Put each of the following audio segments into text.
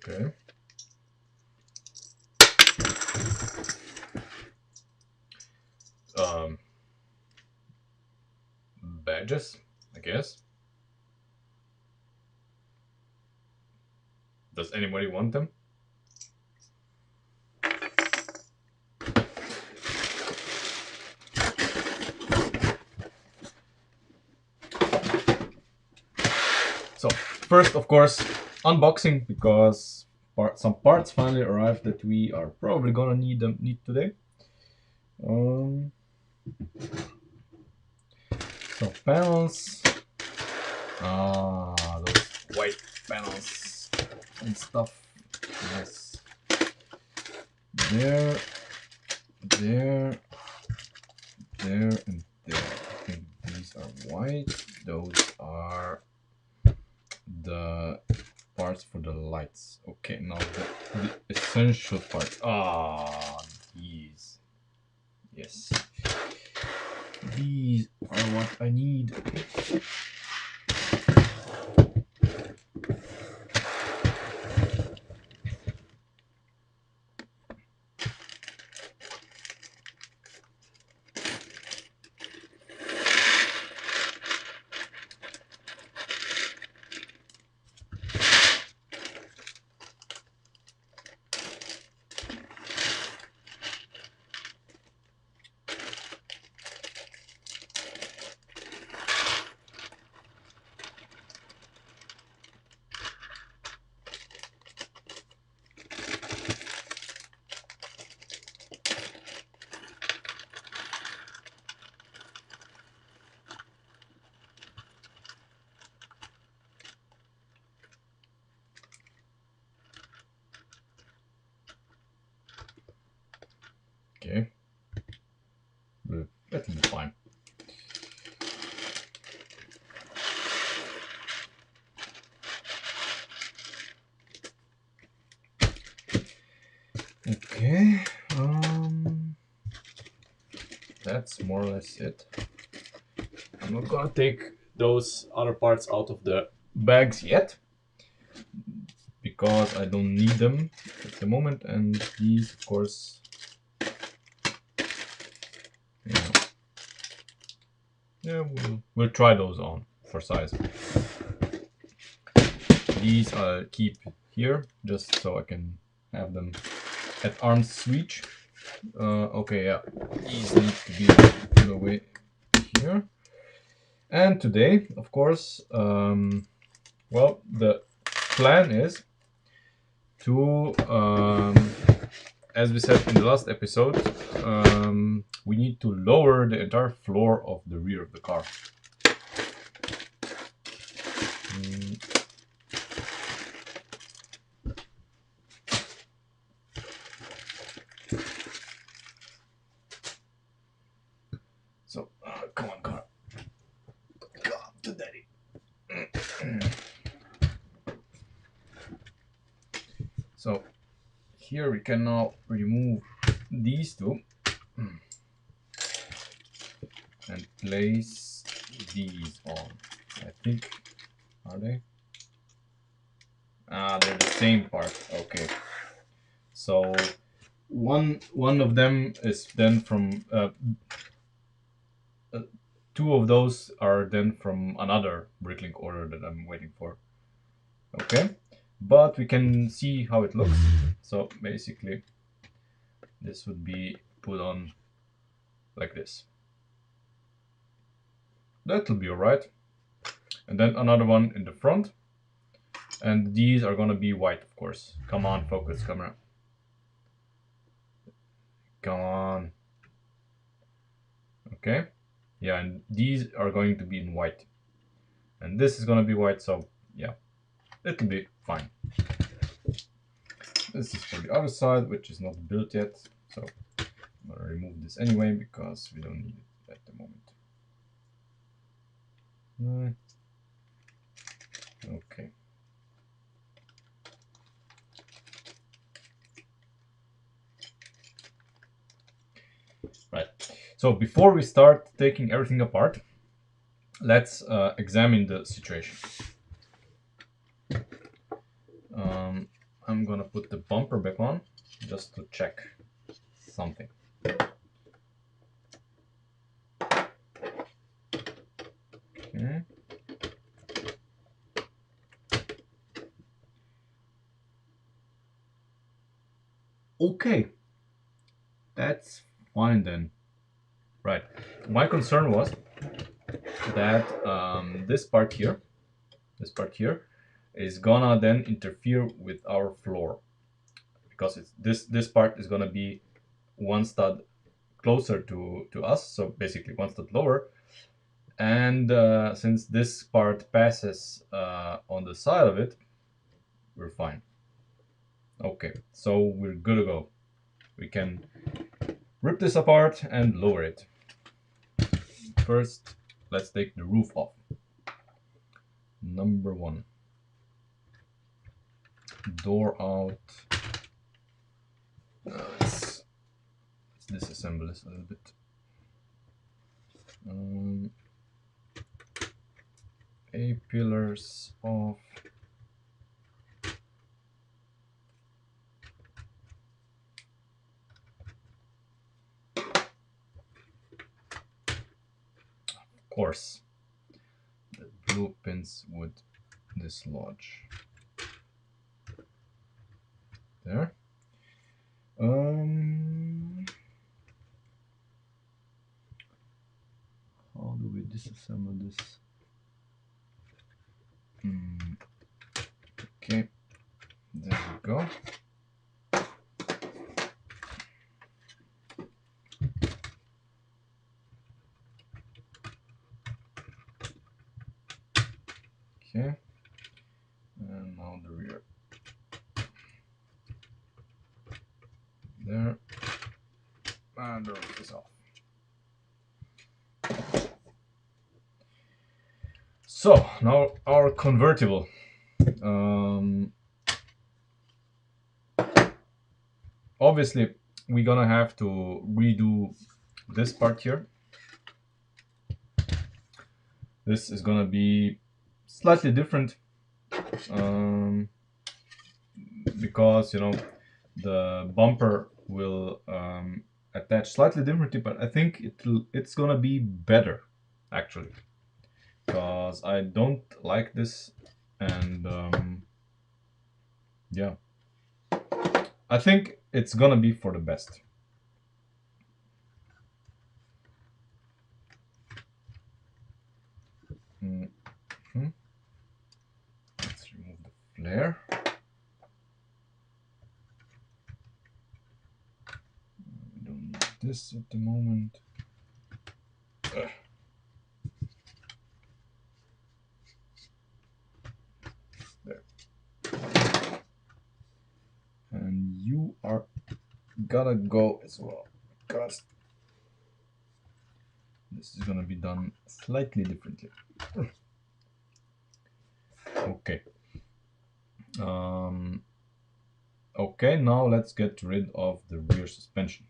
Okay. Badges, I guess. Does anybody want them? So first, of course, unboxing, because some parts finally arrived that we are probably gonna need today. So panels, those white panels and stuff. Yes, there, and there. I think these are white. Those are the parts for the lights. Okay, now the essential part. These. Yes. These are what I need. Okay. That'll be fine. Okay. That's more or less it. I'm not gonna take those other parts out of the bags yet, because I don't need them at the moment, and these, of course, yeah, we'll try those on for size. These I'll keep here just so I can have them at arm's reach. Okay, yeah, these need to be put away here. And today, of course, well, the plan is to, as we said in the last episode, we need to lower the entire floor of the rear of the car. So, come on, car. Come to daddy. So, here we can now remove these two and place these on. I think, are they? They're the same part. Okay. So one of them is then from two of those are then from another bricklink order that I'm waiting for. Okay, but we can see how it looks. So basically, this would be put on like this. That'll be alright. And then another one in the front. And these are gonna be white, of course. Come on, focus, camera. Come on. Okay. Yeah, and these are going to be in white. And this is gonna be white, so yeah, it'll be fine. This is for the other side, which is not built yet. So I'm gonna remove this anyway because we don't need it at the moment. Okay. Right. So before we start taking everything apart, let's examine the situation. I'm gonna put the bumper back on just to check something. Okay. Okay, that's fine then. Right. My concern was that this part here is gonna then interfere with our floor, because this part is gonna be one stud closer to us, so basically one stud lower. And since this part passes on the side of it, we're fine. Okay, so we're good to go. We can rip this apart and lower it. First, let's take the roof off. Number one. Door out. Let's disassemble this a little bit. A-pillars off. Of course, the blue pins would dislodge. There. How do we disassemble this? Okay, there we go. Okay, and now the rear. There, and the roof is off. So now our convertible. Obviously, we're gonna have to redo this part here. This is gonna be slightly different because, you know, the bumper will attach slightly differently, but I think it's gonna be better actually, because I don't like this, and yeah, I think it's gonna be for the best. Let's remove the flare. We don't need this at the moment. There. And you are gotta go as well, because this is gonna be done slightly differently. Okay. Okay, now let's get rid of the rear suspension.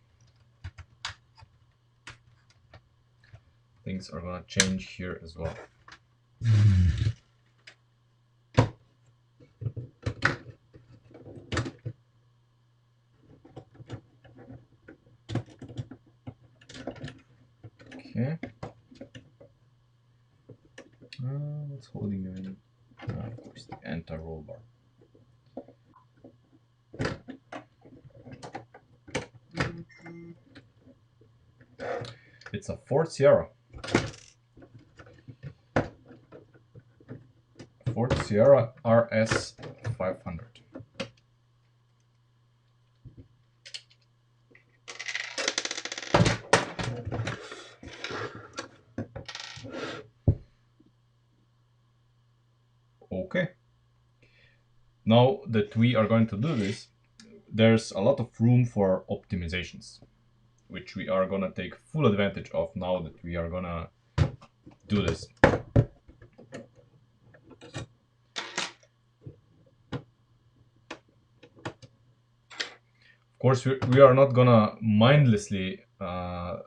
Things are gonna change here as well. Okay. What's holding you in? Of course, the anti-roll bar. It's a Ford Sierra. Ford Sierra RS 500. Okay. Now that we are going to do this, there's a lot of room for optimizations, which we are gonna take full advantage of now that we are gonna do this. Of course, we are not gonna mindlessly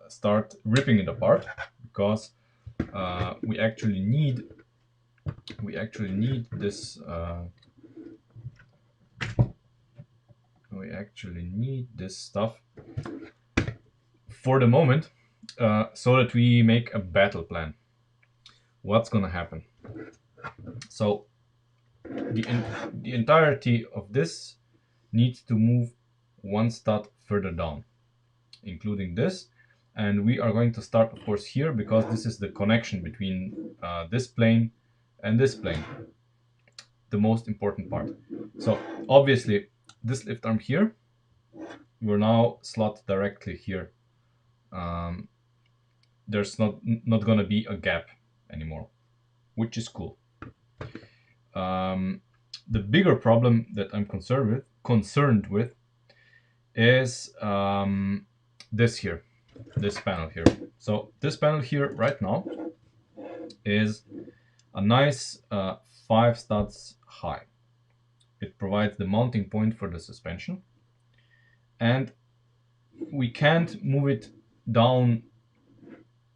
start ripping it apart, because we actually need this we actually need this stuff for the moment, so that we make a battle plan. What's gonna happen? So the entirety of this needs to move one stud further down, including this. And we are going to start, of course, here, because this is the connection between this plane and this plane, the most important part. So obviously, this lift arm here will now slot directly here. There's not going to be a gap anymore, which is cool. The bigger problem that I'm concerned with is this here, this panel here. So this panel here right now is a nice 5 studs high. It provides the mounting point for the suspension, and we can't move it down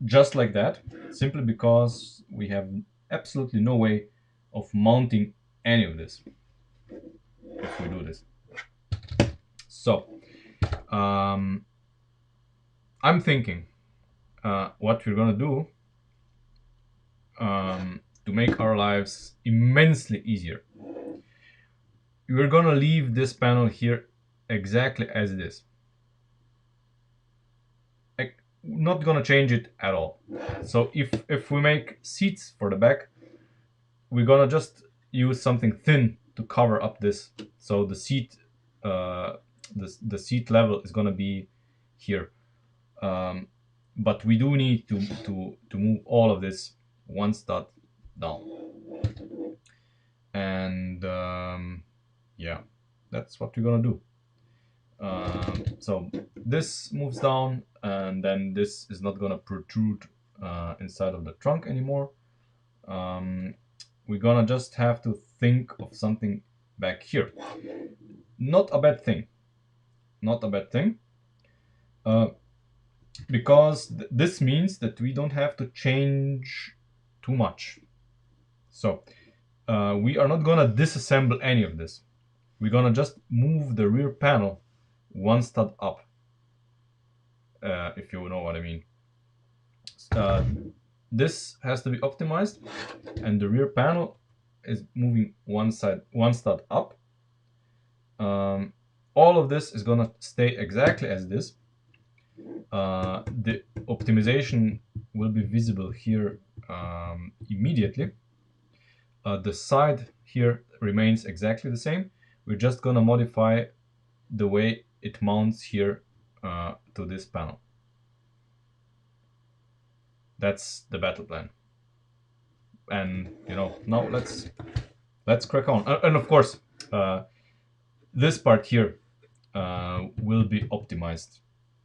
just like that, simply because we have absolutely no way of mounting any of this if we do this. So I'm thinking what we're gonna do to make our lives immensely easier. We're gonna leave this panel here exactly as it is. Not gonna change it at all. So if we make seats for the back, we're gonna just use something thin to cover up this, so the seat the seat level is gonna be here. But we do need to move all of this one stud down, and yeah, that's what we're gonna do. So this moves down, and then this is not gonna protrude inside of the trunk anymore. We're gonna just have to think of something back here. Not a bad thing. Not a bad thing. Because this means that we don't have to change too much. So we are not gonna disassemble any of this. We're gonna just move the rear panel one stud up, if you know what I mean. This has to be optimized, and the rear panel is moving one stud up. All of this is gonna stay exactly as this. The optimization will be visible here immediately. The side here remains exactly the same. We're just gonna modify the way it mounts here to this panel. That's the battle plan. And now let's crack on. And of course, this part here will be optimized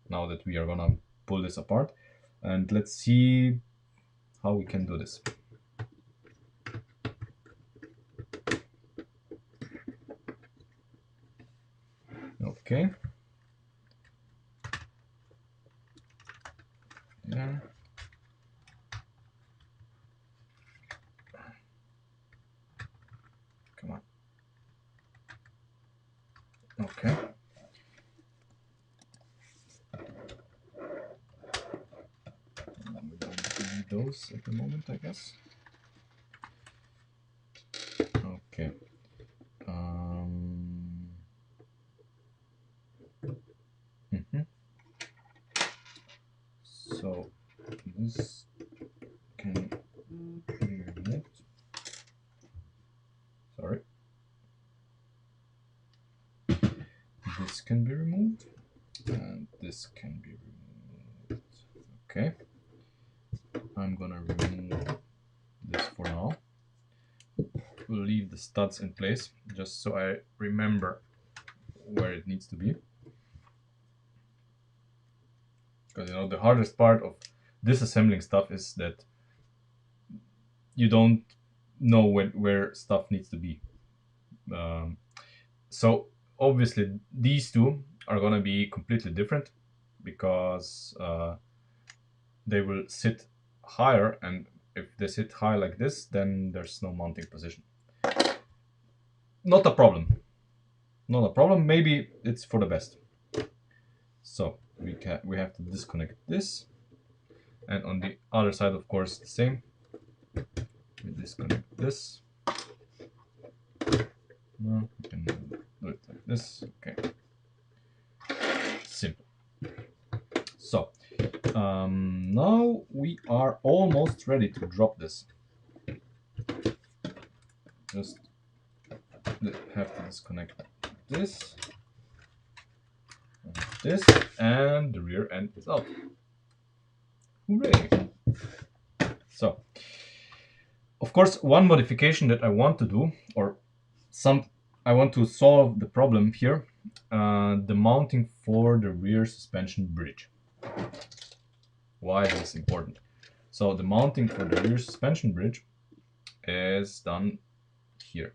now that we are gonna pull this apart. And let's see how we can do this. Okay. Yeah. Come on. Okay. We don't need those at the moment, I guess. Okay. So this can be removed. Sorry. This can be removed, and this can be removed. Okay. I'm gonna remove this for now. We'll leave the studs in place just so I remember where it needs to be. Because the hardest part of disassembling stuff is that you don't know where stuff needs to be. So obviously these two are gonna be completely different, because they will sit higher, and if they sit high like this, then there's no mounting position. Not a problem. not a problem. Maybe it's for the best. So we have to disconnect this, and on the other side, of course, the same. We disconnect this. No, we can do it like this. Okay, simple. So now we are almost ready to drop this. Just have to disconnect this, and the rear end is out. Hooray! So, of course, one modification that I want to do, or I want to solve the problem here, the mounting for the rear suspension bridge. Why is this important? So the mounting for the rear suspension bridge is done here.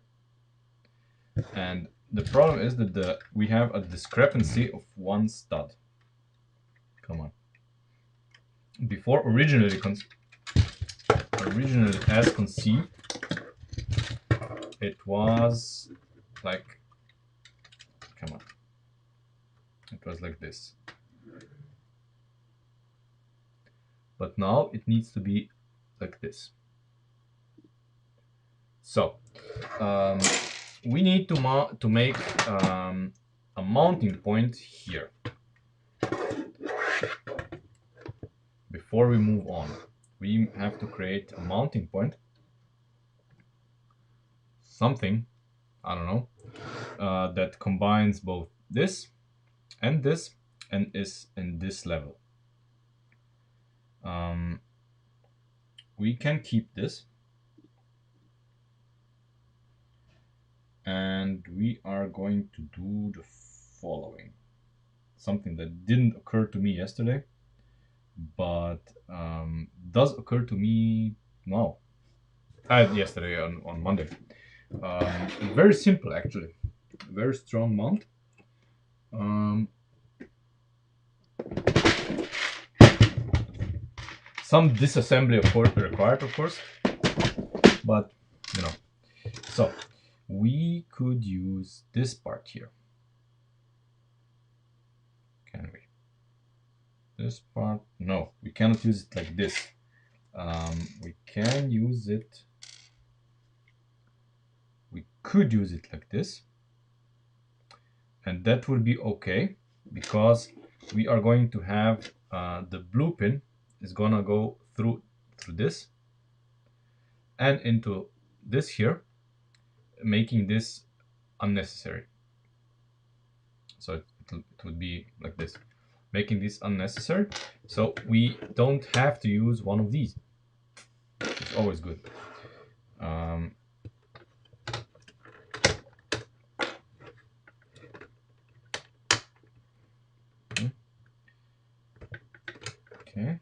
And the problem is that we have a discrepancy of one stud. Come on. Before originally as conceived, it was like, come on, it was like this. But now it needs to be like this. So we need to make a mounting point here. Before we move on, we have to create a mounting point. Something, I don't know, that combines both this and is in this level. We can keep this. And we are going to do the following. Something that didn't occur to me yesterday, but does occur to me now. Yesterday on Monday. Very simple, actually. Very strong mount. Some disassembly, of course, required, of course, but you know. So we could use this part here. Can we? This part? No, we cannot use it like this. We can use it. We could use it like this, and that will be okay because we are going to have the blue pin is gonna go through this and into this here, making this unnecessary. So it would be like this, making this unnecessary. So we don't have to use one of these. It's always good. Okay.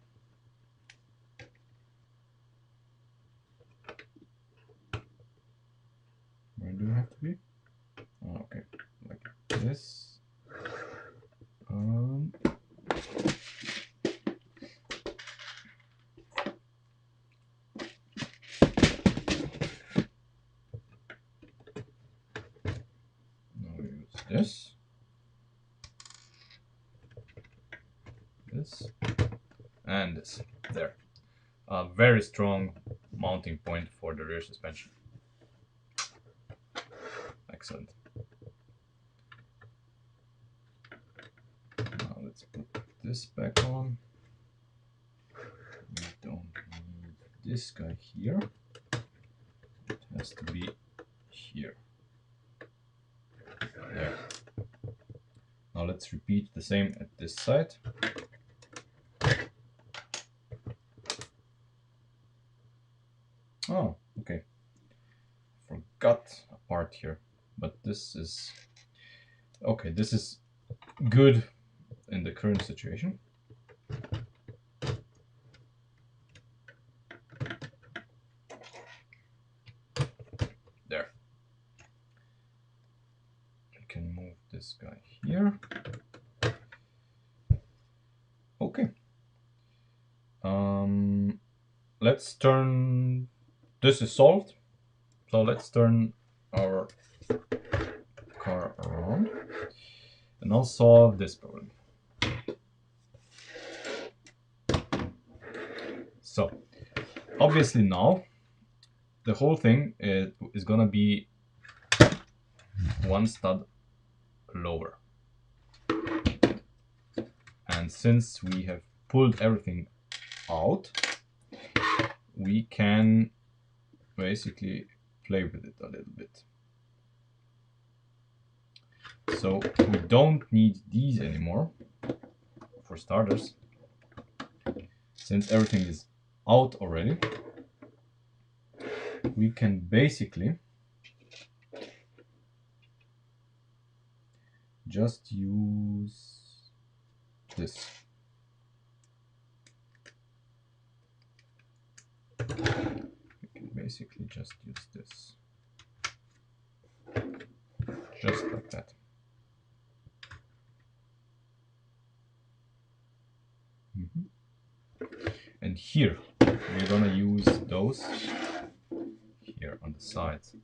Where do you have to be? Oh, okay, like this. Now we use this, and this. There. A very strong mounting point for the rear suspension. Excellent. Now let's put this back on. We don't need this guy here. It has to be here. There. Now let's repeat the same at this side. Oh, okay. Forgot a part here, but this is okay. This is good in the current situation. There. I can move this guy here. Okay. Let's turn. This is solved. So let's turn our car around and now solve this problem. So obviously now the whole thing is gonna be one stud lower. And since we have pulled everything out, we can basically play with it a little bit. So we don't need these anymore, for starters, since everything is out already. We can basically just use this. We can basically just use this. Just like that. And here, we're gonna use those here on the sides.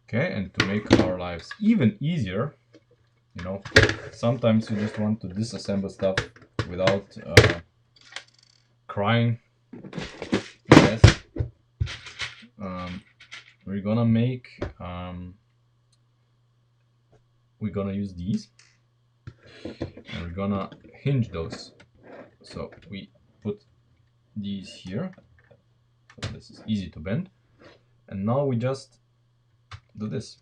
Okay, and to make our lives even easier, you know, sometimes you just want to disassemble stuff without crying. Yes. We're gonna make, we're gonna use these and we're gonna hinge those. So we put these here. So this is easy to bend. And now we just do this,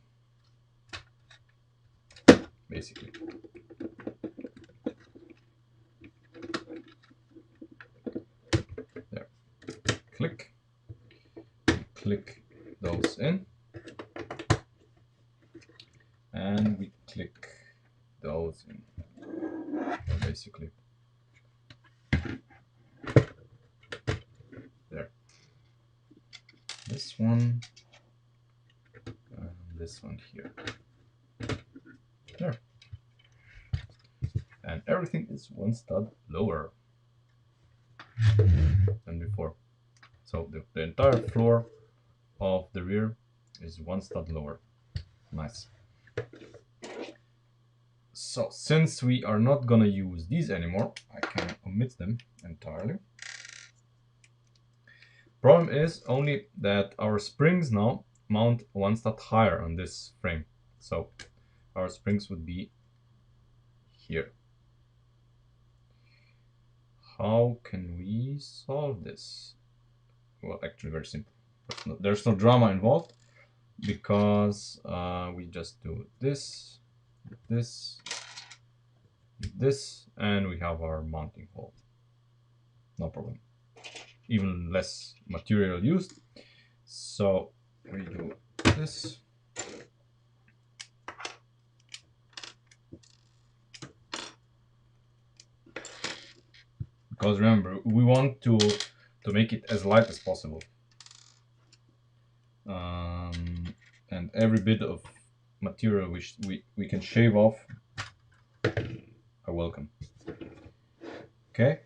basically. There. Click. Click those in. And we click those in. So basically. There. This one. And this one here. There. And everything is one stud lower than before. So the entire floor of the rear is one stud lower. Nice. So since we are not gonna use these anymore, I can omit them entirely. Problem is only that our springs now mount one stud higher on this frame. So our springs would be here. How can we solve this? Well, actually very simple. There's no drama involved because we just do this, this, this, and we have our mounting hole. No problem. Even less material used. So we do this. Because remember, we want to make it as light as possible. And every bit of material which we can shave off are welcome. Okay,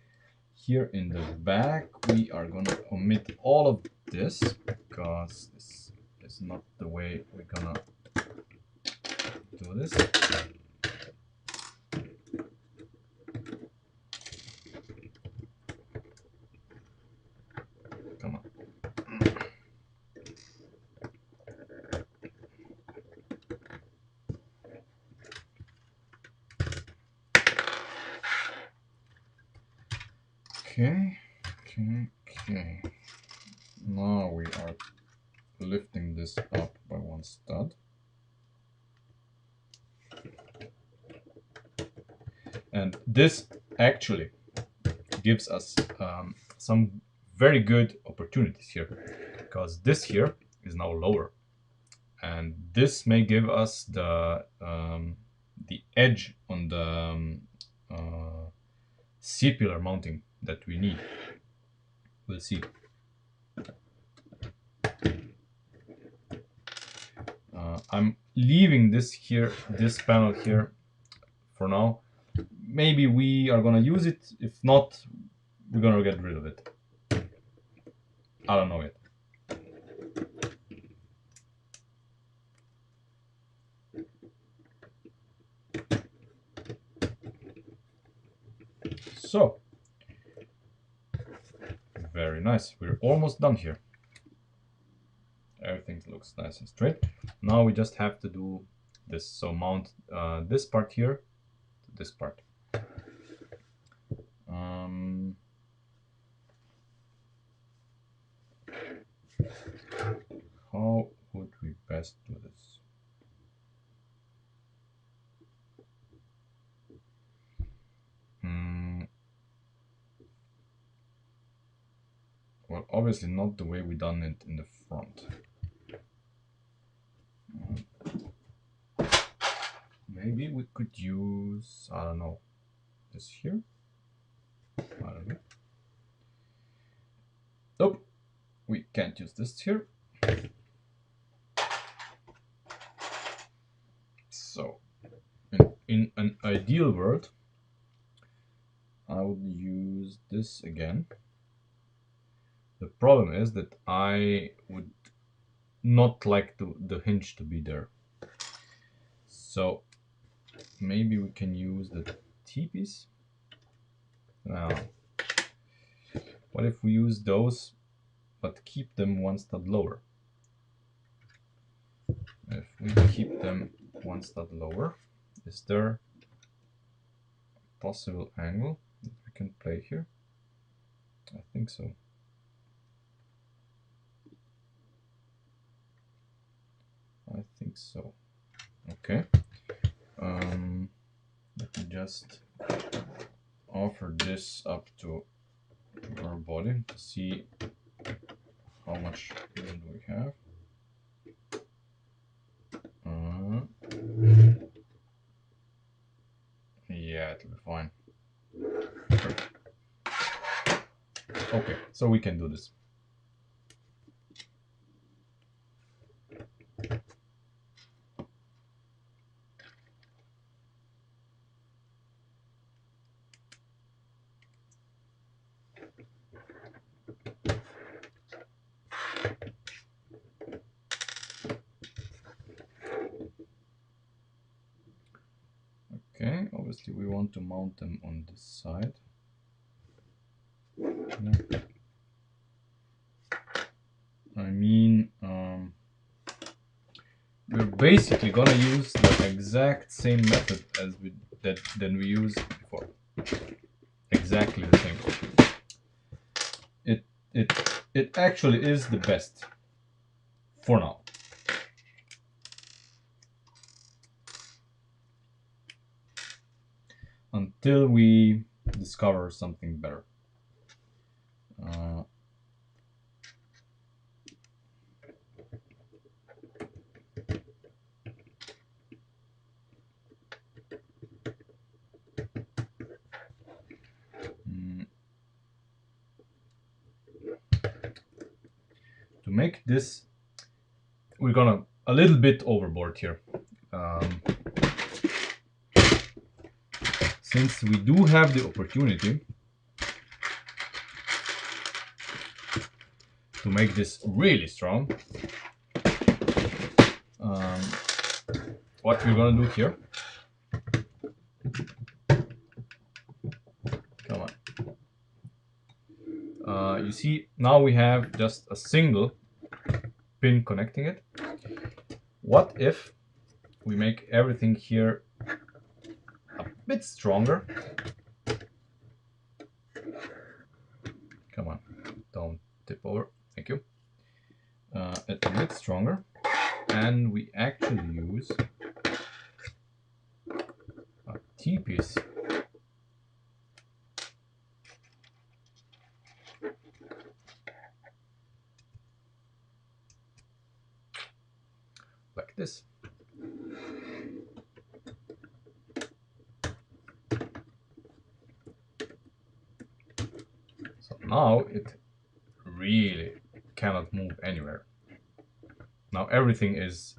here in the back we are gonna omit all of this because this is not the way we're gonna do this. Come on. Okay. Now we are lifting this up by one stud. And this actually gives us some very good opportunities here, because this here is now lower. And this may give us the edge on the C-pillar mounting that we need. We'll see. I'm leaving this here, this panel here for now. Maybe we are gonna use it. If not, we're gonna get rid of it. I don't know yet. So, very nice. We're almost done here. Everything looks nice and straight. Now we just have to do this. So mount this part here to this part. How would we best do this? Well, obviously not the way we done it in the front. Maybe we could use, I don't know, this here. I don't know. Nope, we can't use this here. So, in an ideal world, I would use this again. The problem is that I would not like the hinge to be there. So maybe we can use the T-piece. Now, what if we use those, but keep them one stud lower? If we keep them one stud lower, is there a possible angle that we can play here? I think so. I think so. Okay. Let me just offer this up to our body to see how much room do we have. Yeah, it'll be fine. Perfect. Okay, so we can do this. Okay, obviously we want to mount them on this side. Yeah. I mean, we're basically gonna use the exact same method as we used before. Exactly the same. It actually is the best for now. Until we discover something better. To make this, we're gonna a little bit overboard here. Since we do have the opportunity to make this really strong, what we're gonna do here, come on, you see now we have just a single pin connecting it. What if we make everything here a bit stronger? Come on, don't tip over, thank you. A bit stronger, and we actually use a T-piece. Like this. So now it really cannot move anywhere. Now everything is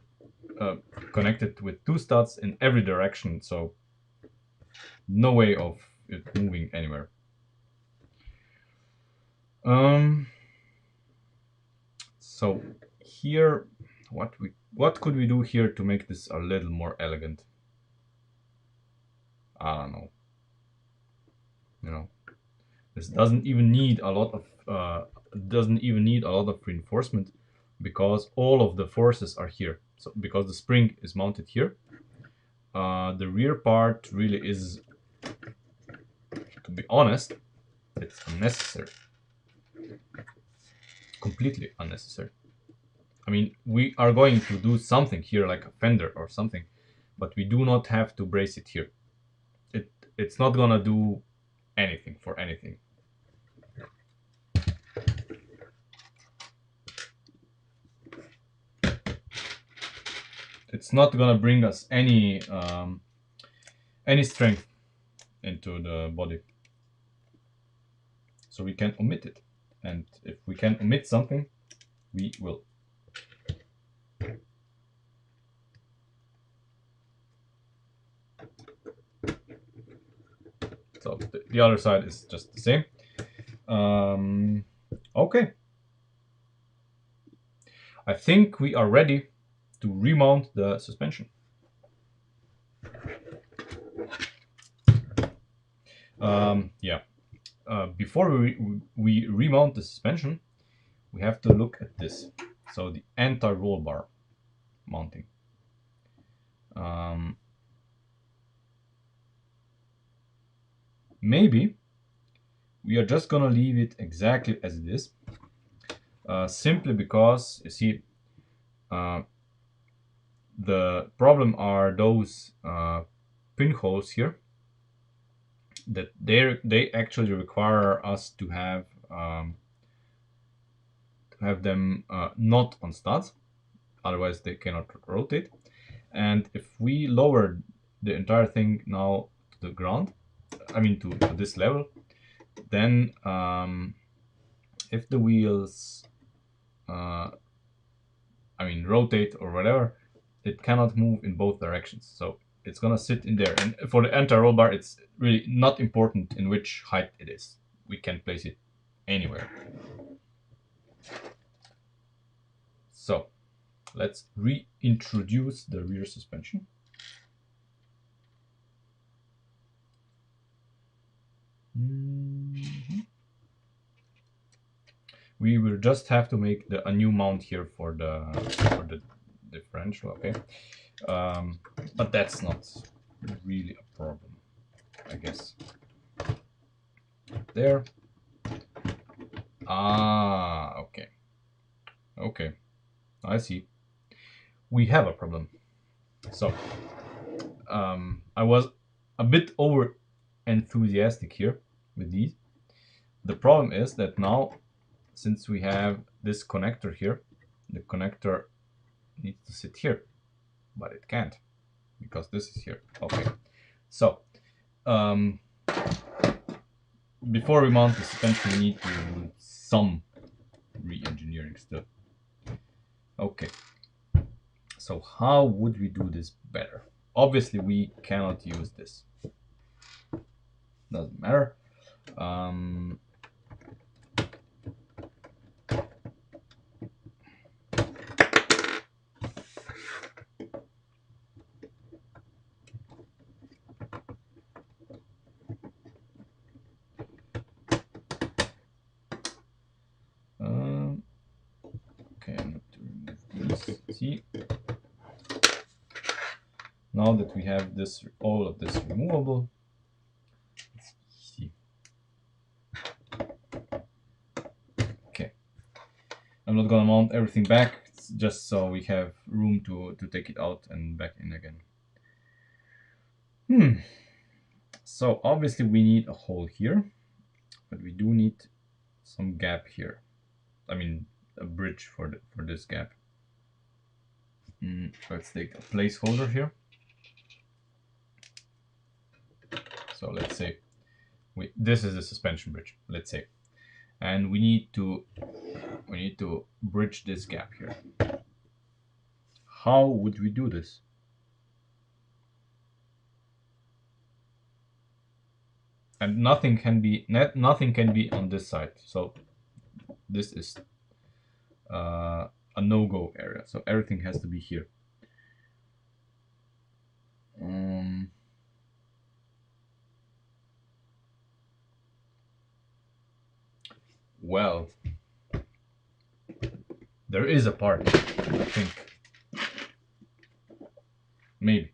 connected with 2 studs in every direction, so no way of it moving anywhere. So here, what could we do here to make this a little more elegant? I don't know. You know, this doesn't even need a lot of reinforcement, because all of the forces are here. So because the spring is mounted here, the rear part really is, to be honest, it's unnecessary. Completely unnecessary. I mean, we are going to do something here like a fender or something, but we do not have to brace it here. It's not gonna do anything for anything. It's not gonna bring us any strength into the body. So we can omit it. And if we can omit something, we will. So the other side is just the same. Okay. I think we are ready to remount the suspension. Yeah. Before we remount the suspension, we have to look at this. So the anti-roll bar mounting. Maybe we are just gonna leave it exactly as it is, simply because, you see, the problem are those pinholes here, that they actually require us to have them not on studs, otherwise they cannot rotate. And if we lower the entire thing now to the ground, I mean to this level, then if the wheels rotate or whatever, it cannot move in both directions. So it's gonna sit in there. And for the anti-roll bar, it's really not important in which height it is. We can place it anywhere. So let's reintroduce the rear suspension. We will just have to make a new mount here for the differential, okay? But that's not really a problem, I guess. There. Okay. Okay, I see. We have a problem. So, I was a bit over enthusiastic here with these. The problem is that now, since we have this connector here, the connector needs to sit here, but it can't because this is here. Okay, so before we mount the suspension, we need to do some re-engineering still. Okay, so how would we do this better? Obviously, we cannot use this. Doesn't matter. Okay, I need to remove this. See, now that we have this, all of this removable, it's easy. Okay, I'm not gonna mount everything back, just so we have room to take it out and back in again. So obviously we need a hole here, but we do need some gap here. I mean, a bridge for this gap. Let's take a placeholder here. So let's say this is the suspension bridge, let's say, and we need to bridge this gap here. How would we do this? And nothing can be on this side. So this is a no-go area. So everything has to be here. Well, there is a part, I think. Maybe.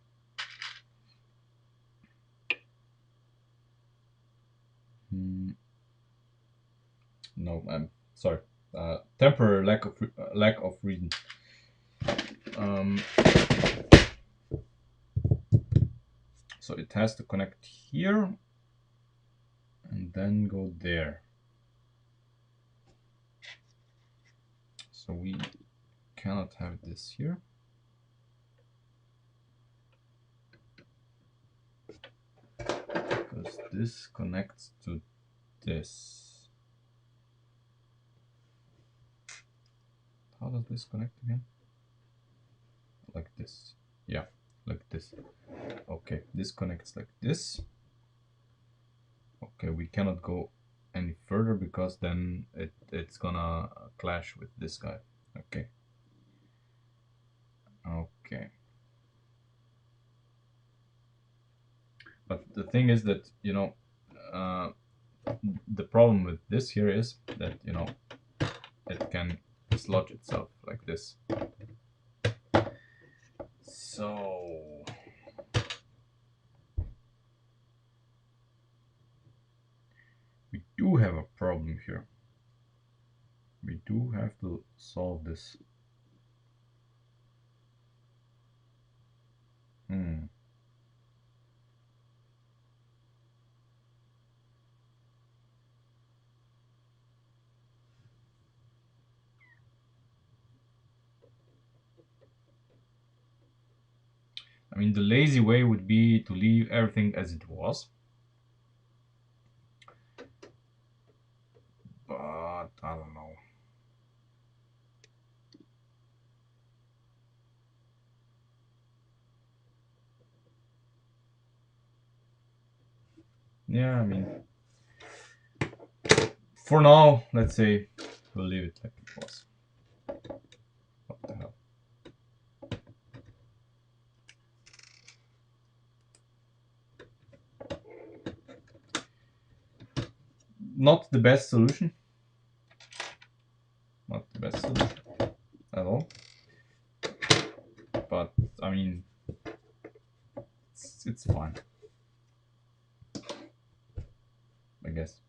No, I'm sorry. Temporary lack of reason. So it has to connect here and then go there. So we cannot have this here. Because this connects to this. How does this connect again? Like this. Yeah, like this. Okay, this connects like this. Okay, we cannot go any further because then it's gonna clash with this guy. Okay. Okay. But the thing is that, you know, the problem with this here is that, you know, it can dislodge itself like this. So we do have a problem here. We do have to solve this. I mean, the lazy way would be to leave everything as it was. But I don't know. Yeah, I mean, for now, let's say we'll leave it like it was. What the hell? Not the best solution. Not the best solution at all. But I mean, it's fine, I guess.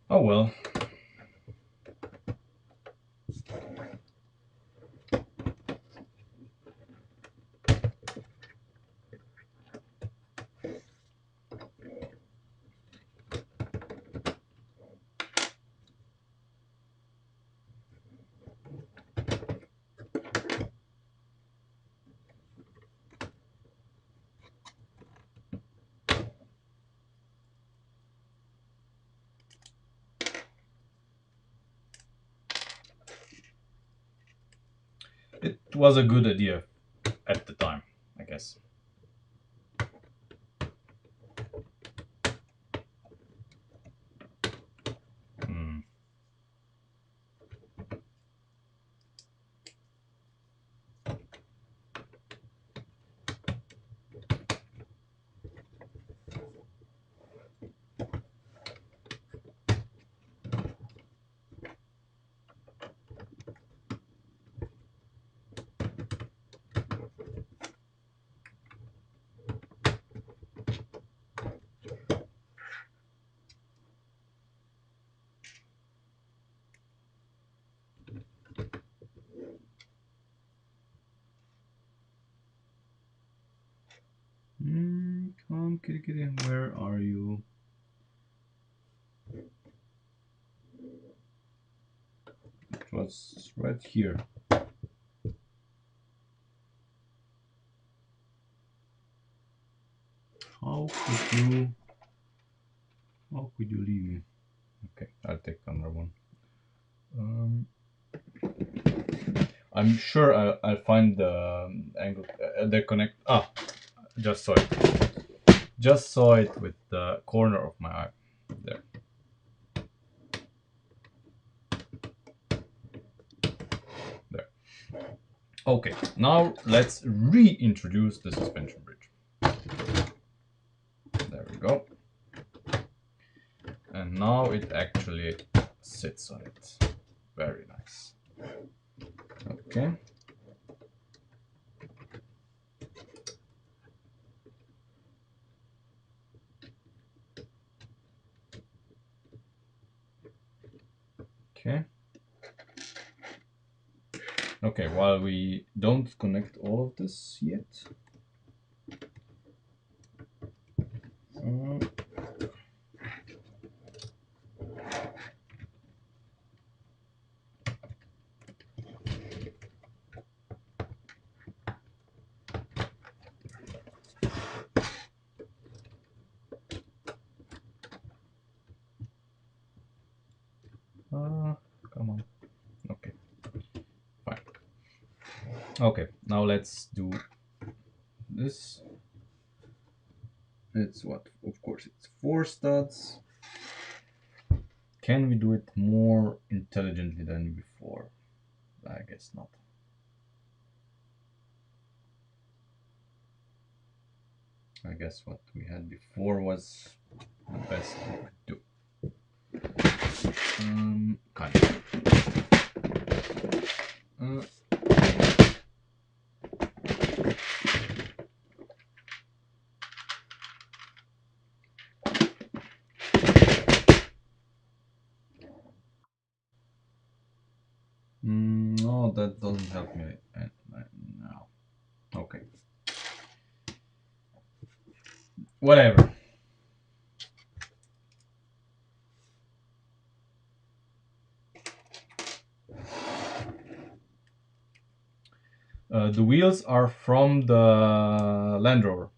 Oh well. It was a good idea at the time, I guess. kitty kitty, where are you? It was right here. How could you leave me? Okay, I'll take another one. I'm sure I'll find the angle, the connect. Ah, just saw it. Just saw it with the corner of my eye. There. There. Okay, now let's reintroduce the suspension bridge. There we go. And now it actually sits on it. Very nice. Okay. Okay. Okay, while we don't connect all of this yet. Come on. Okay. Fine. Okay, now let's do this. It's what? Of course, it's 4 studs. Can we do it more intelligently than before? I guess not. I guess what we had before was the best we could do. Kind of. No, that doesn't help me now. Okay. Whatever. The wheels are from the Land Rover.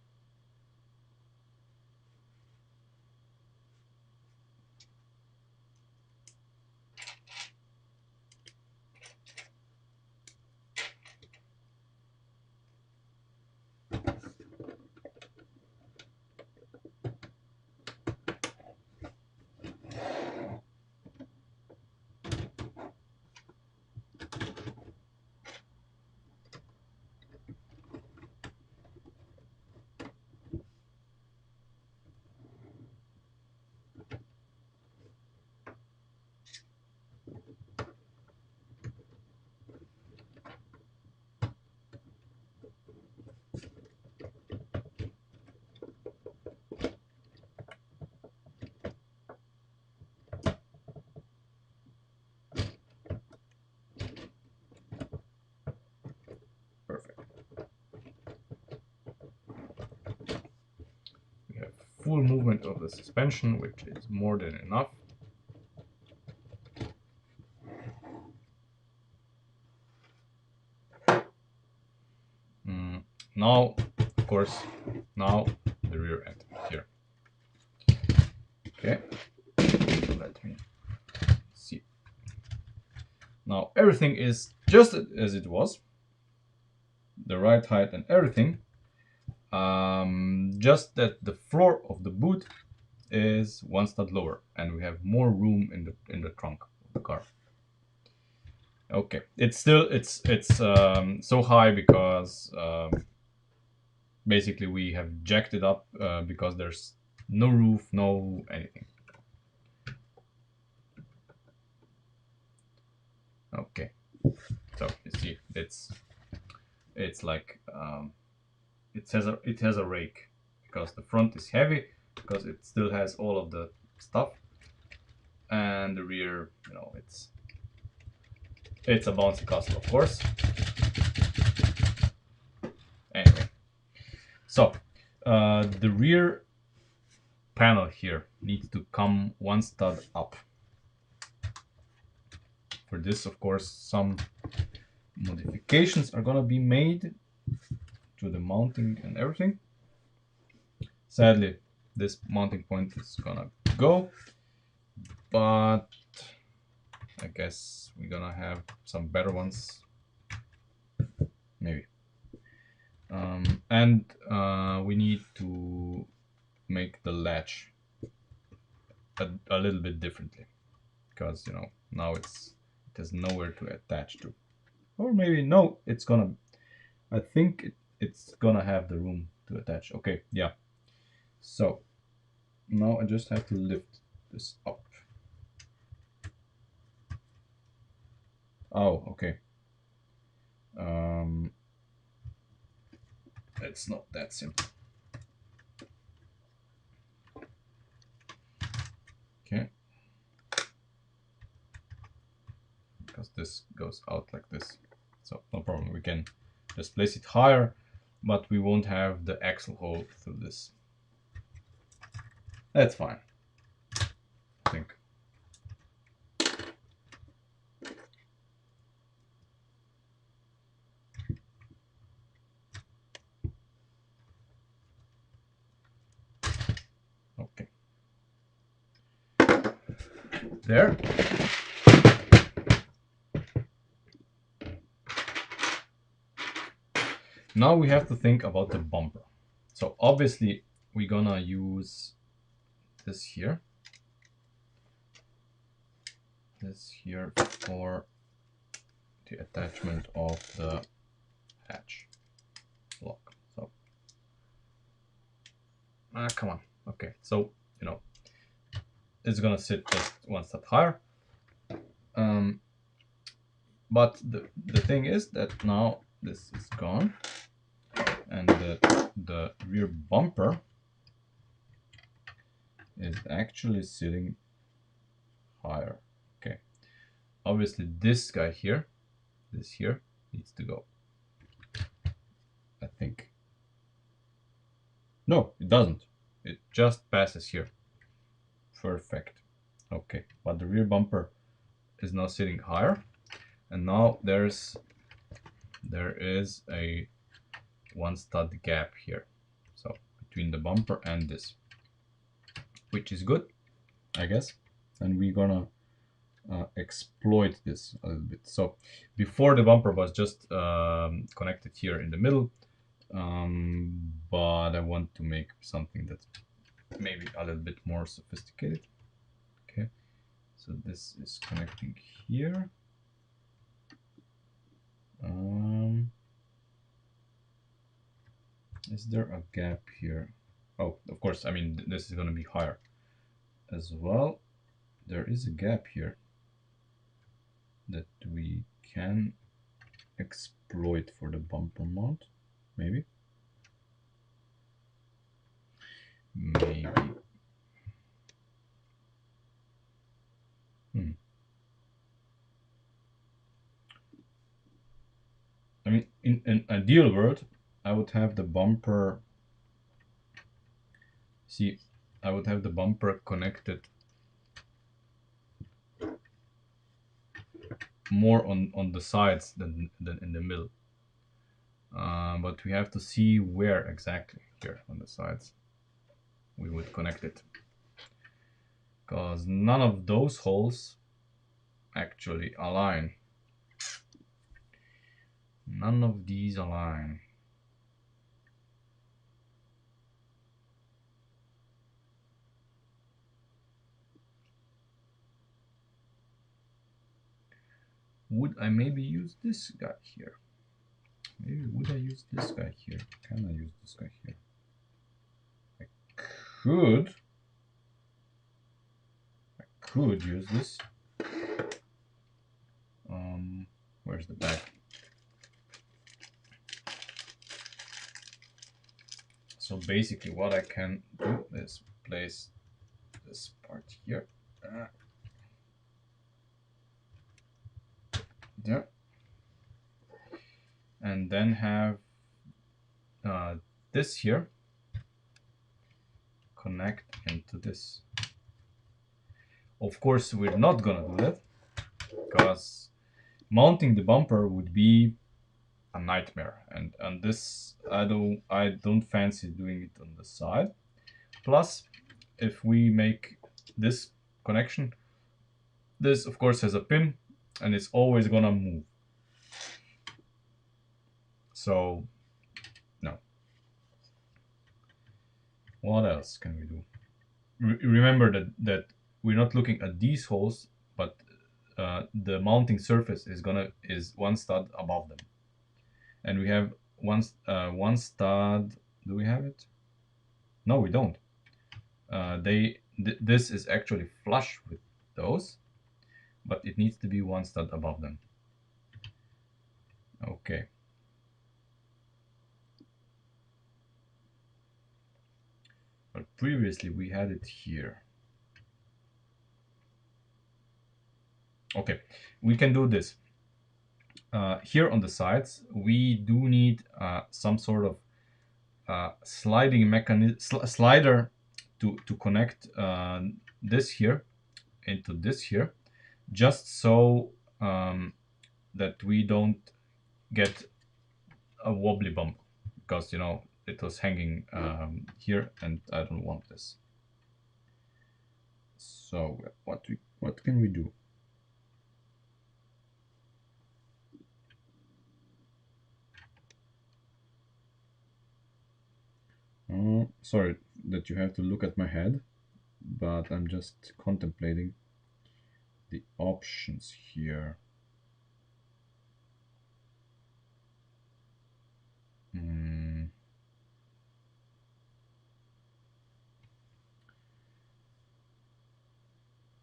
Perfect. We have full movement of the suspension, which is more than enough. Now, of course, now the rear end here. Okay, let me see. Now everything is just as it was, the right height and everything. Just that the floor of the boot is 1 stud lower, and we have more room in the trunk of the car. Okay, it's still so high because basically we have jacked it up because there's no roof, no anything. Okay, so you see it's like it has a rake because the front is heavy because it still has all of the stuff, and the rear, you know, it's a bouncy castle, of course. Anyway, so the rear panel here needs to come one stud up. For this, of course, some modifications are gonna be made to the mounting and everything. Sadly, this mounting point is gonna go, but I guess we're gonna have some better ones, maybe. And we need to make the latch a little bit differently, because now it has nowhere to attach to, or maybe no, it's gonna. I think it's gonna have the room to attach. Okay, yeah. So now I just have to lift this up. Oh, okay. It's not that simple. Okay. Because this goes out like this. So no problem, we can just place it higher, but we won't have the axle hole through this. That's fine, I think. Okay. There. Now we have to think about the bumper. So obviously we're gonna use this here for the attachment of the hatch lock. So come on. Okay, so it's gonna sit just one step higher. But the thing is that now this is gone, and the rear bumper is actually sitting higher. Okay, obviously this guy here, this here needs to go. I think. No, it doesn't. It just passes here. Perfect. Okay, but the rear bumper is now sitting higher, and now there is a one stud gap here, so between the bumper and this, which is good, I guess, and we're gonna exploit this a little bit. So before, the bumper was just connected here in the middle, but I want to make something that's maybe a little bit more sophisticated. Okay, so this is connecting here. Is there a gap here? Oh, of course, I mean, this is going to be higher as well. There is a gap here that we can exploit for the bumper mount, maybe. Maybe. I mean, in an ideal world, I would have the bumper. See, I would have the bumper connected more on the sides than in the middle. But we have to see where exactly here on the sides we would connect it, because none of those holes actually align. None of these align. Would I maybe use this guy here? Maybe would I use this guy here? Can I use this guy here? I could use this. Where's the back? So basically what I can do is place this part here. There. And then have this here connect into this. Of course, we're not gonna do that because mounting the bumper would be a nightmare, and this I don't fancy doing it on the side. Plus, if we make this connection, this of course has a pin and it's always gonna move. So no. What else can we do? Remember that we're not looking at these holes, but the mounting surface is one stud above them, and we have one stud. Do we have it? No, we don't. This is actually flush with those, but it needs to be one stud above them. Okay. But previously we had it here. Okay, we can do this. Here on the sides, we do need some sort of sliding mechanism, slider to connect this here into this here, just so that we don't get a wobbly bump, because you know it was hanging here and I don't want this. So what can we do? Sorry that you have to look at my head, but I'm just contemplating the options here.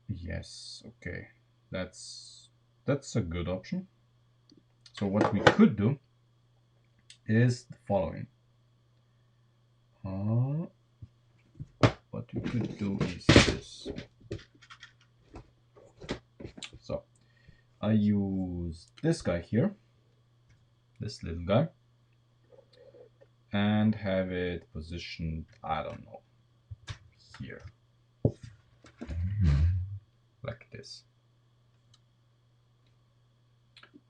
Yes, okay, that's a good option. So what we could do is the following. What we could do is this. So I use this guy here, this little guy, and have it positioned, I don't know, here, like this.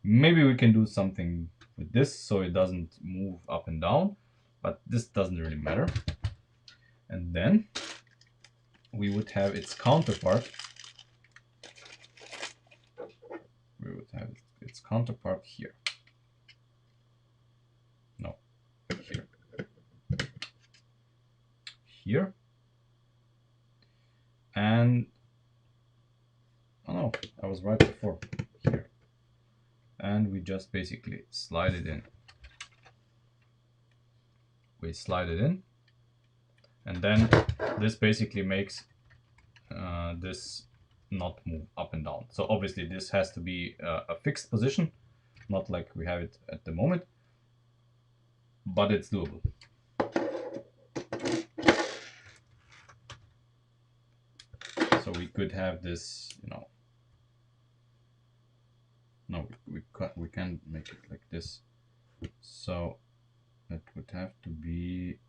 Maybe we can do something with this so it doesn't move up and down, but this doesn't really matter. And then we would have its counterpart. We would have its counterpart here. No, here. Here. And, oh no, I was right before, here. And we just basically slide it in. We slide it in. And then this basically makes this not move up and down. So obviously this has to be a fixed position, not like we have it at the moment, but it's doable. So we could have this, you know, no, we can't make it like this. So that would have to be,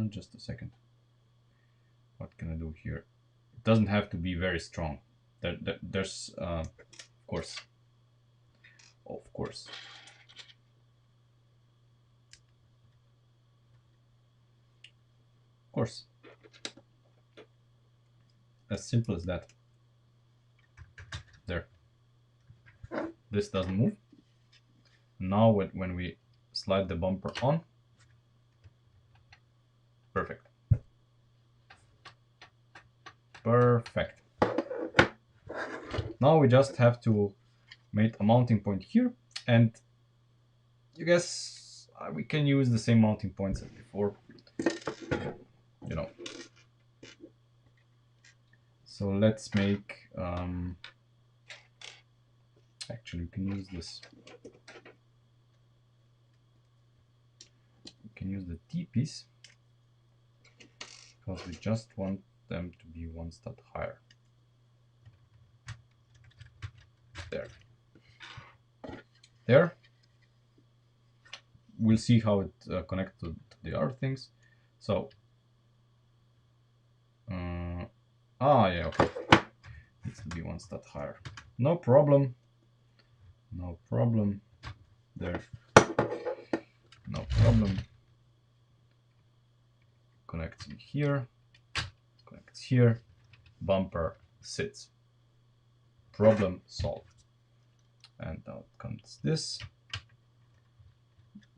just a second. What can I do here? It doesn't have to be very strong. There's, of course. Of course. Of course. As simple as that. There. This doesn't move. Now when we slide the bumper on, perfect. Perfect. Now we just have to make a mounting point here, and you guess we can use the same mounting points as before, you know. So let's make, actually we can use this. We can use the T-piece because we just want them to be one stud higher. There. There. We'll see how it connects to the other things. So Ah, yeah, okay. Needs to be one stud higher. No problem. No problem. There. No problem. Connects in here. Connects here. Bumper sits. Problem solved. And now comes this.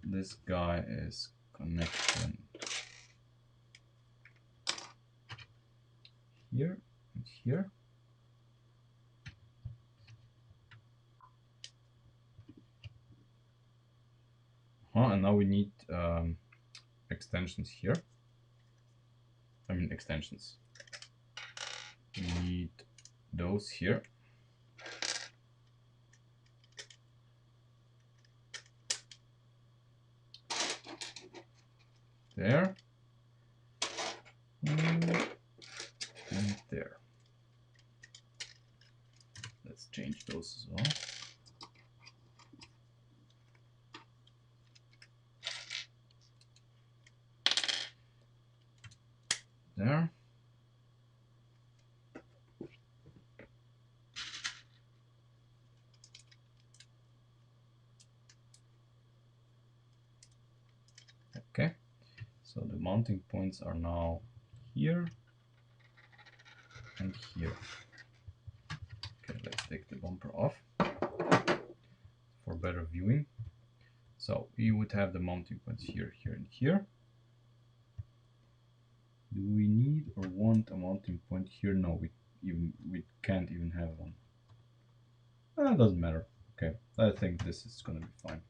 This guy is connecting here and here. And now we need extensions here. I mean extensions. We need those here. There. And there. Let's change those as well. There. Okay, so the mounting points are now here and here. Okay, let's take the bumper off for better viewing. So we would have the mounting points here, here, and here. Do we need or want a mounting point here? No, we can't even have one. It doesn't matter. Okay, I think this is gonna be fine.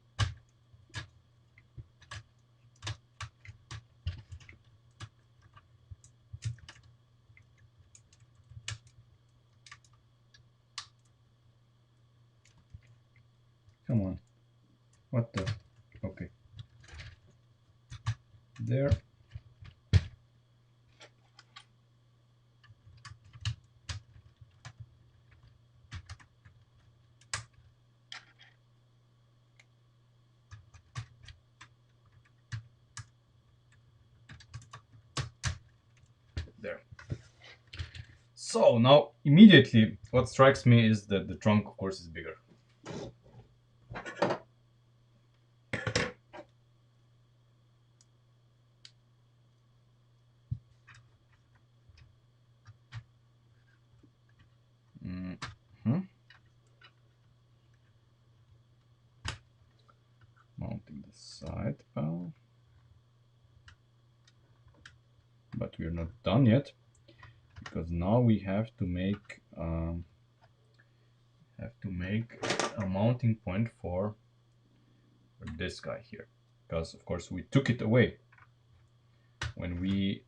Come on. What the? Okay. There. There. So now immediately what strikes me is that the trunk of course is bigger. Mounting the side panel. But we're not done yet, because now we have to make a mounting point for this guy here, because of course we took it away when we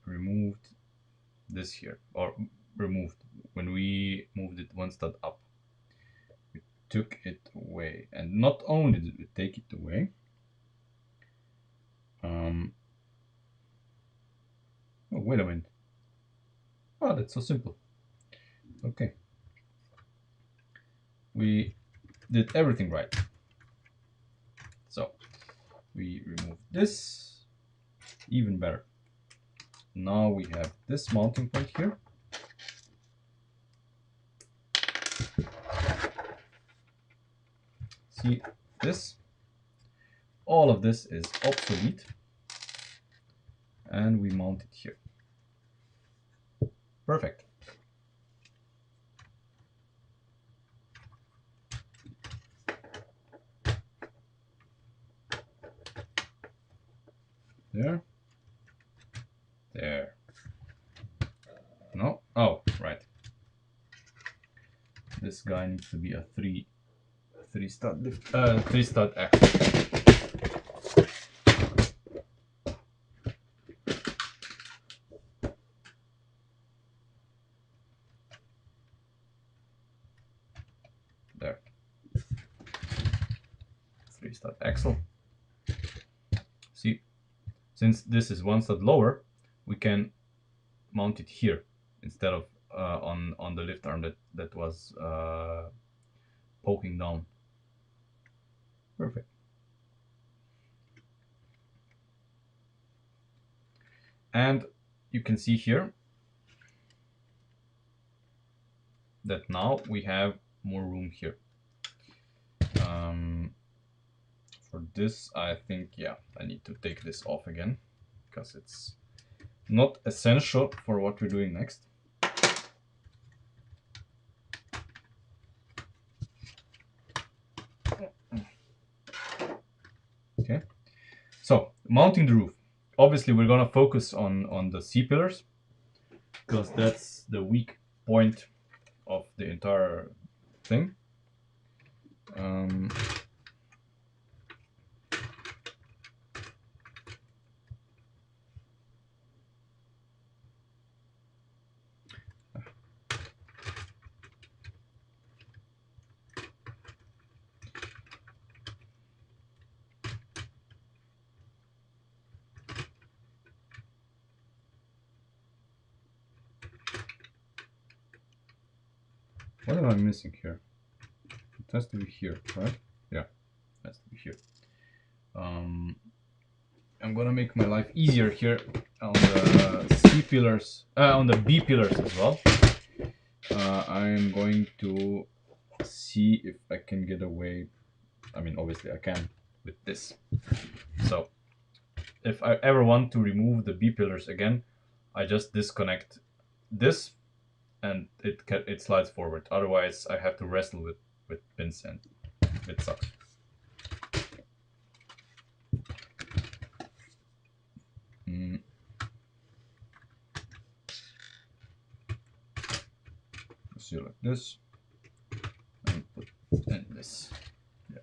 removed this here, or when we moved it one stud up. We took it away, and not only did we take it away, oh, wait a minute. Oh, that's so simple. Okay. We did everything right. So we remove this, even better. Now we have this mounting point here. See this? All of this is obsolete, and we mount it here. Perfect. There. There. No? Oh, right. This guy needs to be a three stud axle. There. 3-stud axle. See, since this is one stud lower, we can mount it here instead of on the lift arm that was poking down. Perfect. And you can see here that now we have more room here. For this, I think, yeah, I need to take this off again because it's not essential for what we're doing next. Okay, so mounting the roof. Obviously, we're gonna focus on the C-pillars because that's the weak point of the entire thing. What am I missing here? It has to be here, right? Yeah, it has to be here. I'm gonna make my life easier here on the C pillars, on the B pillars as well. I'm going to see if I can get away. I mean, obviously I can with this. So if I ever want to remove the B pillars again, I just disconnect this and it slides forward. Otherwise, I have to wrestle with pins and it sucks. See like this and put in this. Yeah.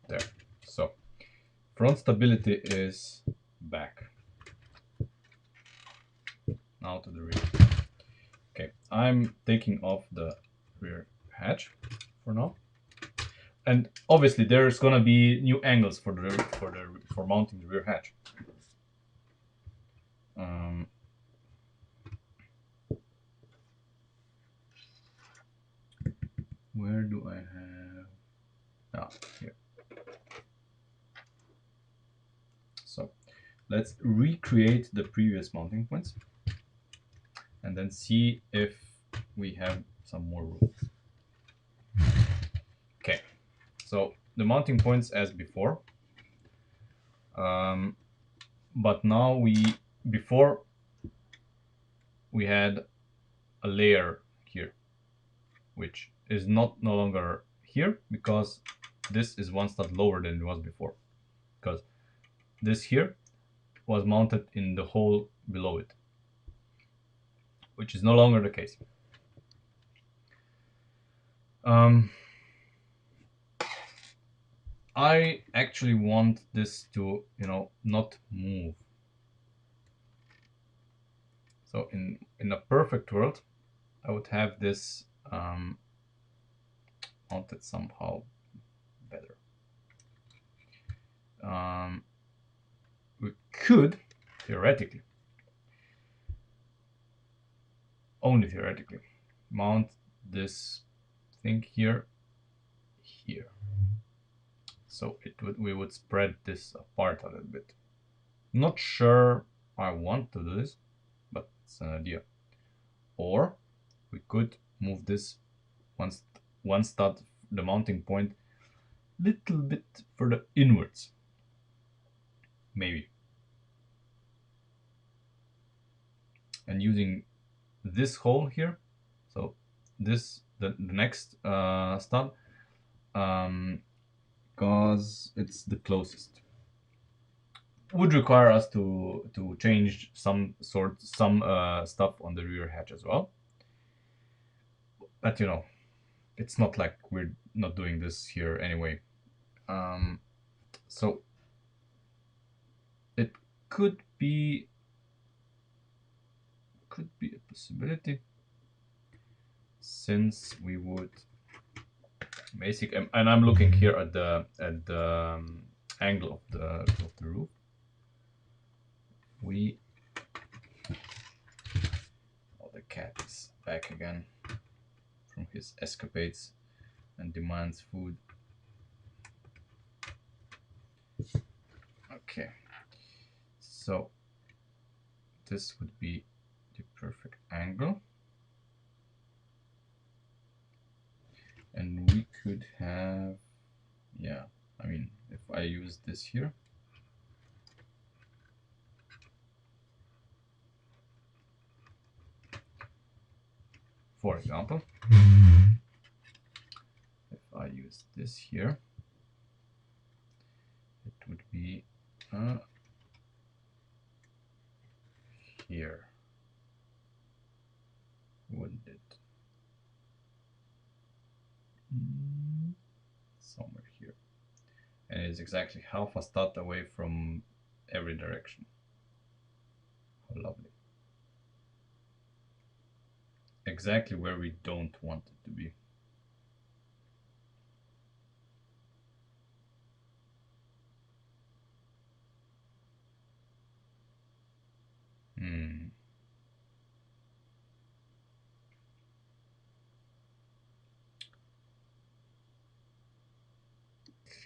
There. So front stability is back. Now to the rear. Okay, I'm taking off the rear hatch for now. And obviously there's gonna be new angles for mounting the rear hatch. Where do I have? Ah, here. So let's recreate the previous mounting points and then see if we have some more room. Okay, so the mounting points as before, but now before we had a layer here, which is no longer here because this is one stud lower than it was before, because this here was mounted in the hole below it, which is no longer the case. I actually want this to, not move. So in a perfect world, I would have this mounted somehow better. We could theoretically, only theoretically, mount this thing here. So we would spread this apart a little bit. Not sure I want to do this, but it's an idea. Or we could move this one stud, the mounting point, little bit further inwards. Maybe. And using this hole here, so this the next stud, because it's the closest. Would require us to change some stuff on the rear hatch as well. But it's not like we're not doing this here anyway. So it could be a possibility, since we would basic, and I'm looking here at the angle of the roof. Oh, the cat is back again from his escapades and demands food. Okay, so this would be the perfect angle, and we could have, yeah, I mean, if I use this here, for example, if I use this here, it would be here, wouldn't it? Somewhere here, and it's exactly half a stud away from every direction. How lovely. Exactly where we don't want it to be.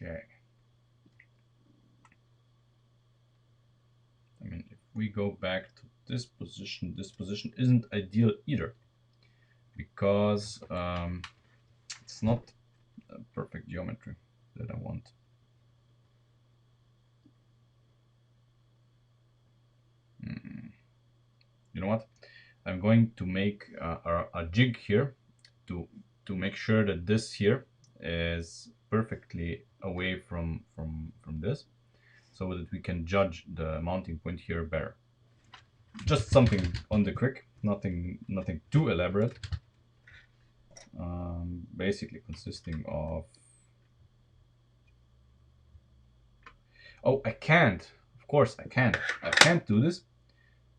Okay. I mean, if we go back to this position isn't ideal either, because it's not a perfect geometry that I want. You know what? I'm going to make a jig here to make sure that this here is perfectly away from this, so that we can judge the mounting point here better. Just something on the quick, nothing too elaborate. Basically consisting of, oh, I can't, of course I can't do this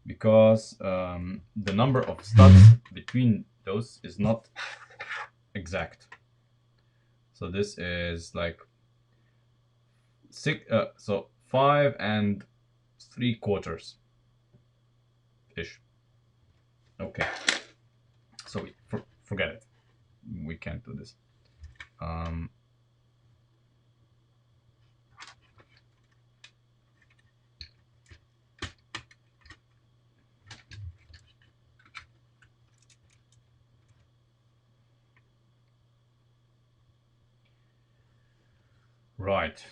because the number of studs between those is not exact. So this is like so 5 3/4 ish. Okay, so forget it, we can't do this. Right,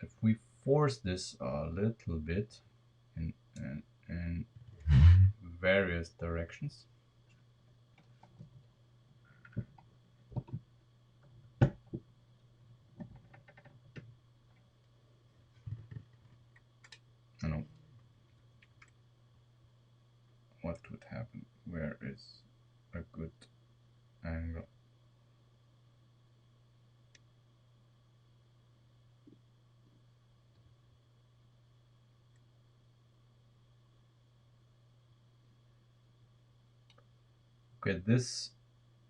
if we force this a little bit in various directions, I know what would happen. Where is a good angle? Okay, this,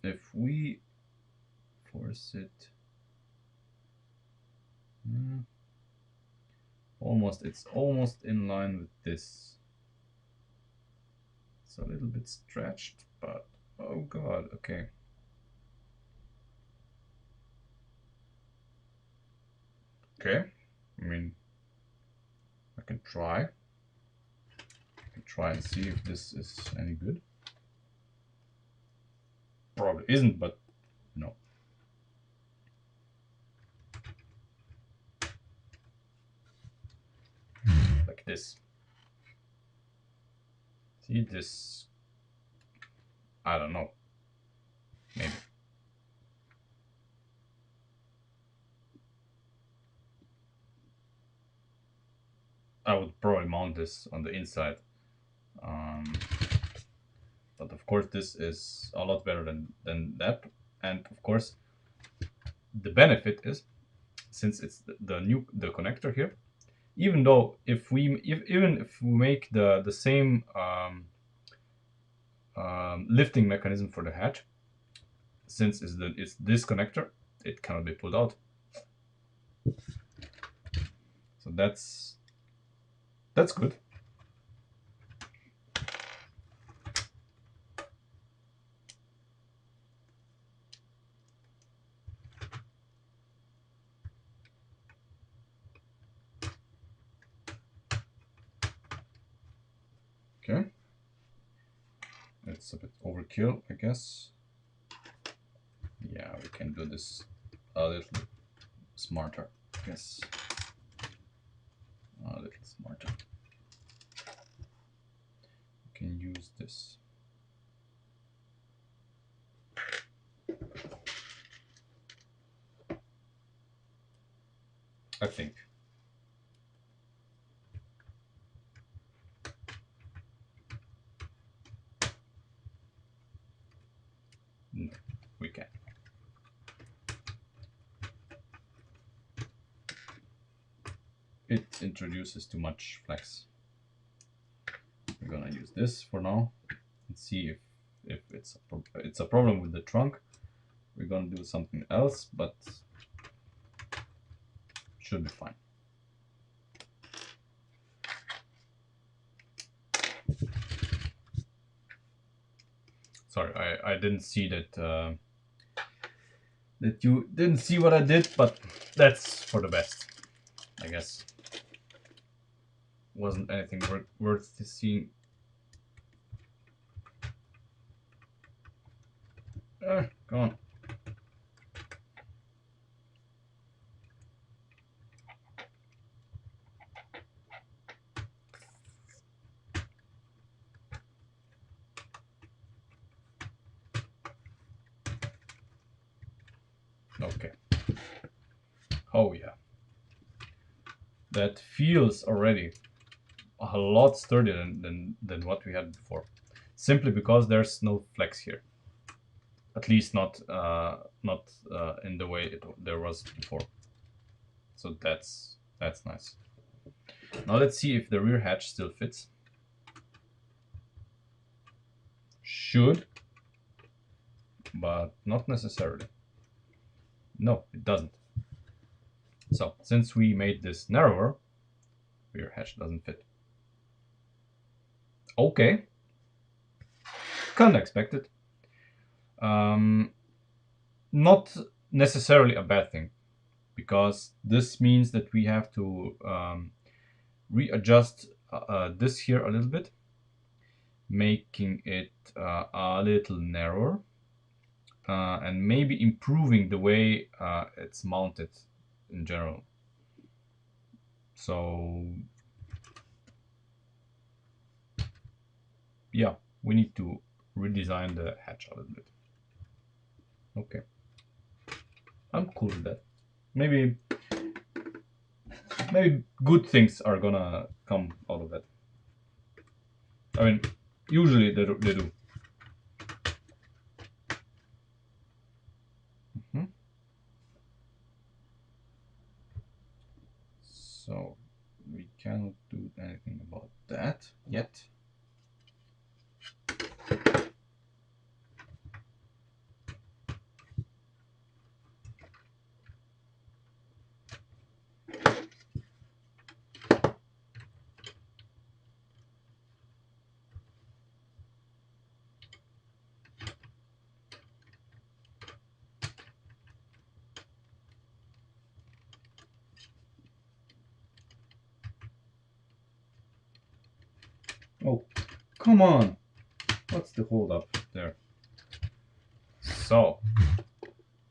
if we force it, it's almost in line with this. It's a little bit stretched, but oh god, okay. Okay, I mean, I can try. And see if this is any good. Probably isn't, but no. Like this. See this? I don't know. Maybe. I would probably mount this on the inside. But of course this is a lot better than that. And of course the benefit is, since it's the connector here, even though even if we make the same lifting mechanism for the hatch, since it's this connector, it cannot be pulled out. So that's good. Okay. It's a bit overkill, I guess. Yeah, we can do this a little smarter, I guess. A little smarter. We can use this. I think. No, we can. It introduces too much flex. We're gonna use this for now and see if it's a problem with the trunk. We're gonna do something else, but should be fine. Sorry, I didn't see that that you didn't see what I did, but that's for the best, I guess. Wasn't anything worth seeing. Come on. Okay. Oh yeah. That feels already a lot sturdier than what we had before. Simply because there's no flex here. At least not in the way there was before. So that's nice. Now let's see if the rear hatch still fits. Should, but not necessarily. No, it doesn't. So since we made this narrower, rear hatch doesn't fit. Okay, kind of expected. Not necessarily a bad thing, because this means that we have to readjust this here a little bit, making it a little narrower, and maybe improving the way it's mounted in general. So yeah, we need to redesign the hatch a little bit. Okay, I'm cool with that. Maybe good things are gonna come out of that. I mean, usually they do. So we cannot do anything about that yet. Oh, come on! What's the hold up there? So,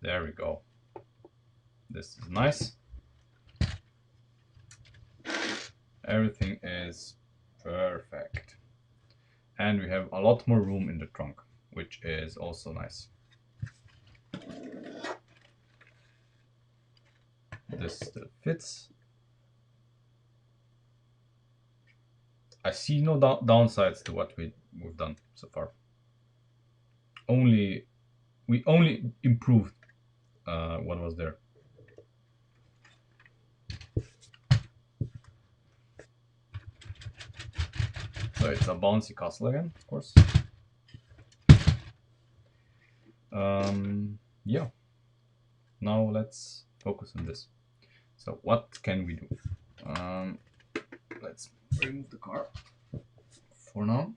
there we go. This is nice. Everything is perfect. And we have a lot more room in the trunk, which is also nice. This still fits. I see no downsides to what we've done so far. We only improved what was there. So it's a bouncy castle again, of course. Yeah, now let's focus on this. So what can we do? Let's remove the car for now.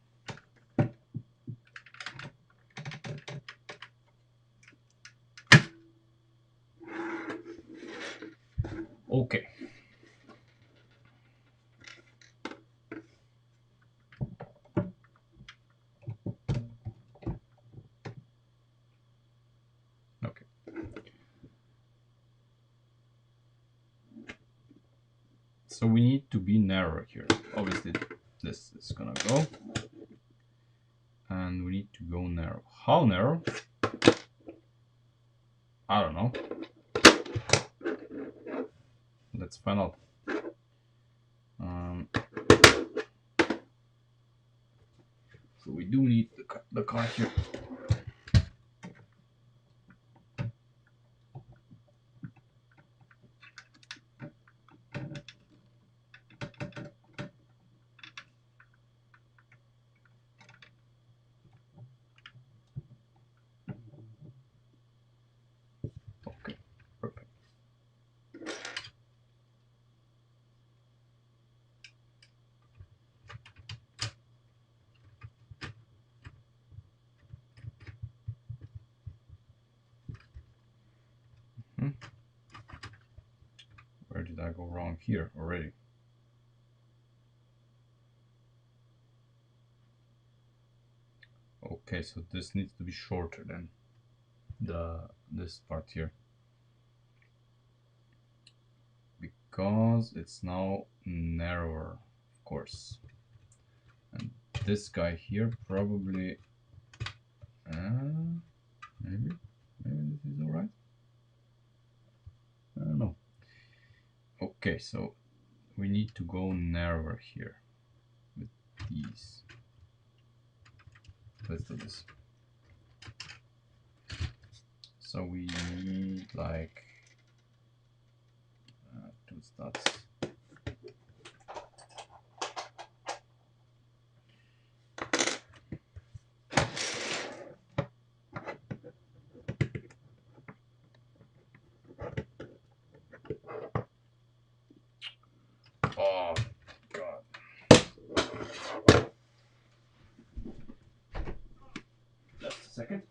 Okay. Okay. So we need to be narrower here. Obviously, this is gonna go. And we need to go narrow. How narrow? I don't know. Let's find out. So we do need the car here. Okay, perfect. Where did I go wrong here already? Okay, so this needs to be shorter than this part here, because it's now narrower, of course. And this guy here probably maybe this is all right. I don't know. Okay, so we need to go narrower here with these. Let's do this. So we need like 2 studs. Oh god. Just a second.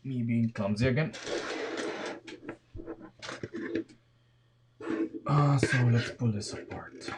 Me being clumsy again. So let's pull this apart.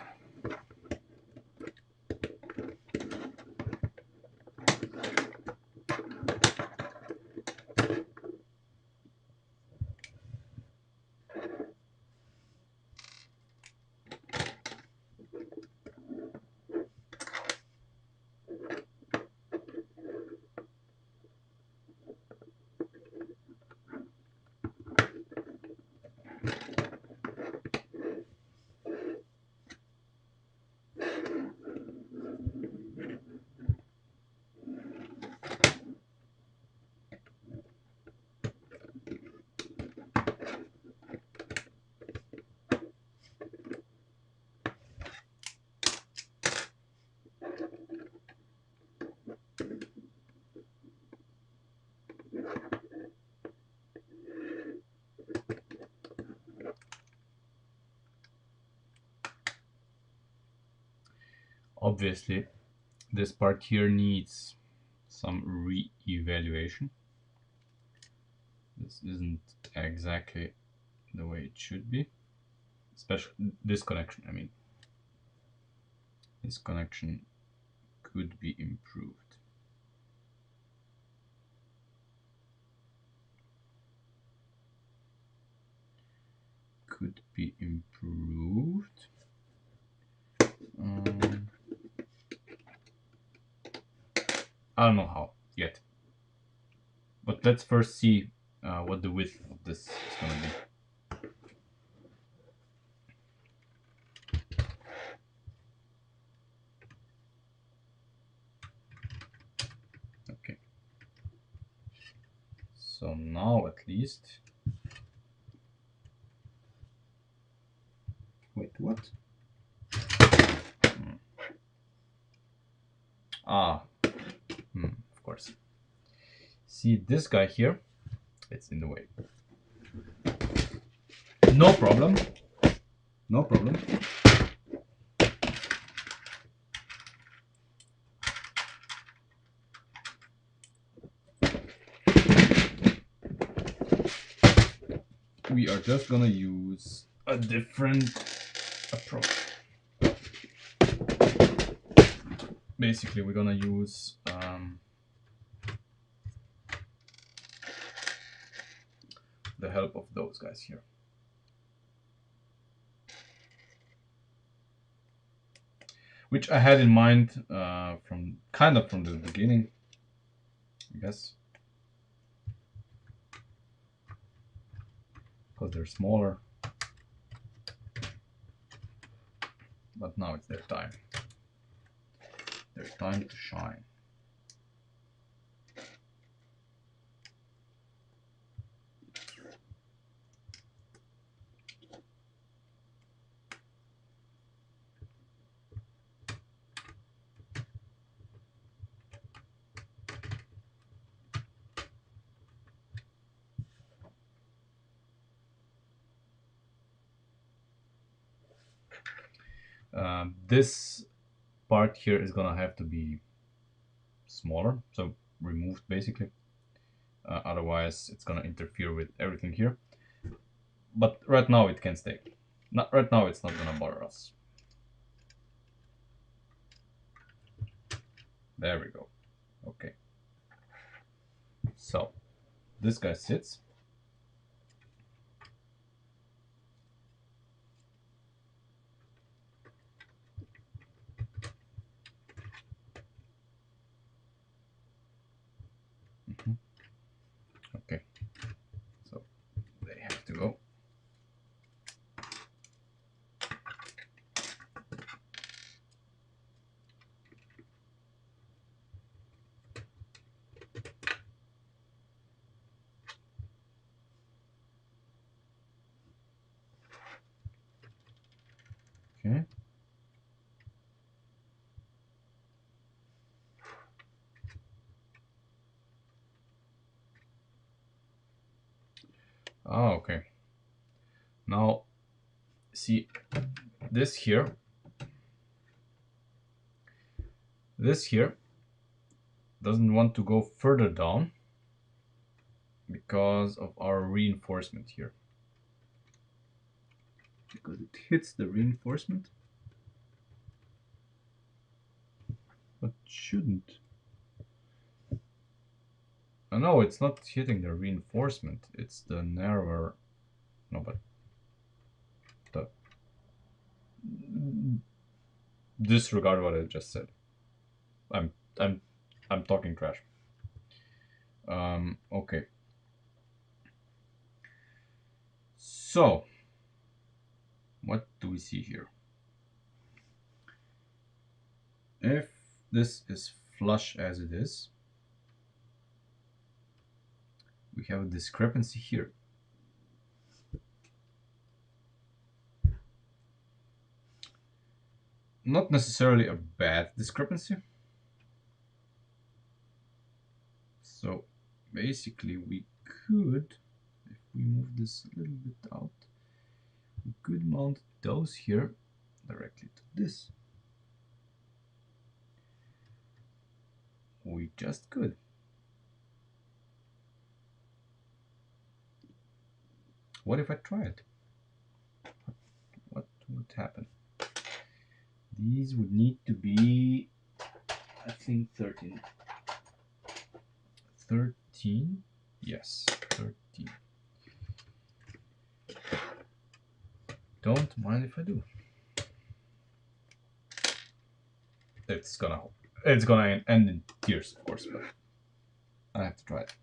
Obviously, this part here needs some re-evaluation. This isn't exactly the way it should be. Especially this connection, I mean. This connection could be improved. Could be improved. I don't know how yet. But let's first see what the width of this is going to be. Okay. So now at least... Wait, what? Of course. See this guy here? It's in the way. No problem. No problem. We are just gonna use a different approach. Basically, we're gonna use the help of those guys here. Which I had in mind from the beginning, I guess, because they're smaller. But now it's their time. Their time to shine. This part here is gonna have to be smaller, so removed basically. Otherwise, it's gonna interfere with everything here. But right now it can stay. Not right now. It's not gonna bother us. There we go. Okay. So this guy sits. Okay. So they have to go. Okay. Oh, okay. Now, see, this here doesn't want to go further down because of our reinforcement here. Because it hits the reinforcement, but shouldn't. Oh, no, it's not hitting the reinforcement. It's the narrower. No, but disregard what I just said. I'm talking trash. Okay. So, what do we see here? If this is flush as it is, we have a discrepancy here. Not necessarily a bad discrepancy. So basically we could, if we move this a little bit out, we could mount those here directly to this. We just could. What if I try it? What would happen? These would need to be, I think, 13. 13? Yes, 13. Don't mind if I do. It's gonna end in tears, of course, but I have to try it.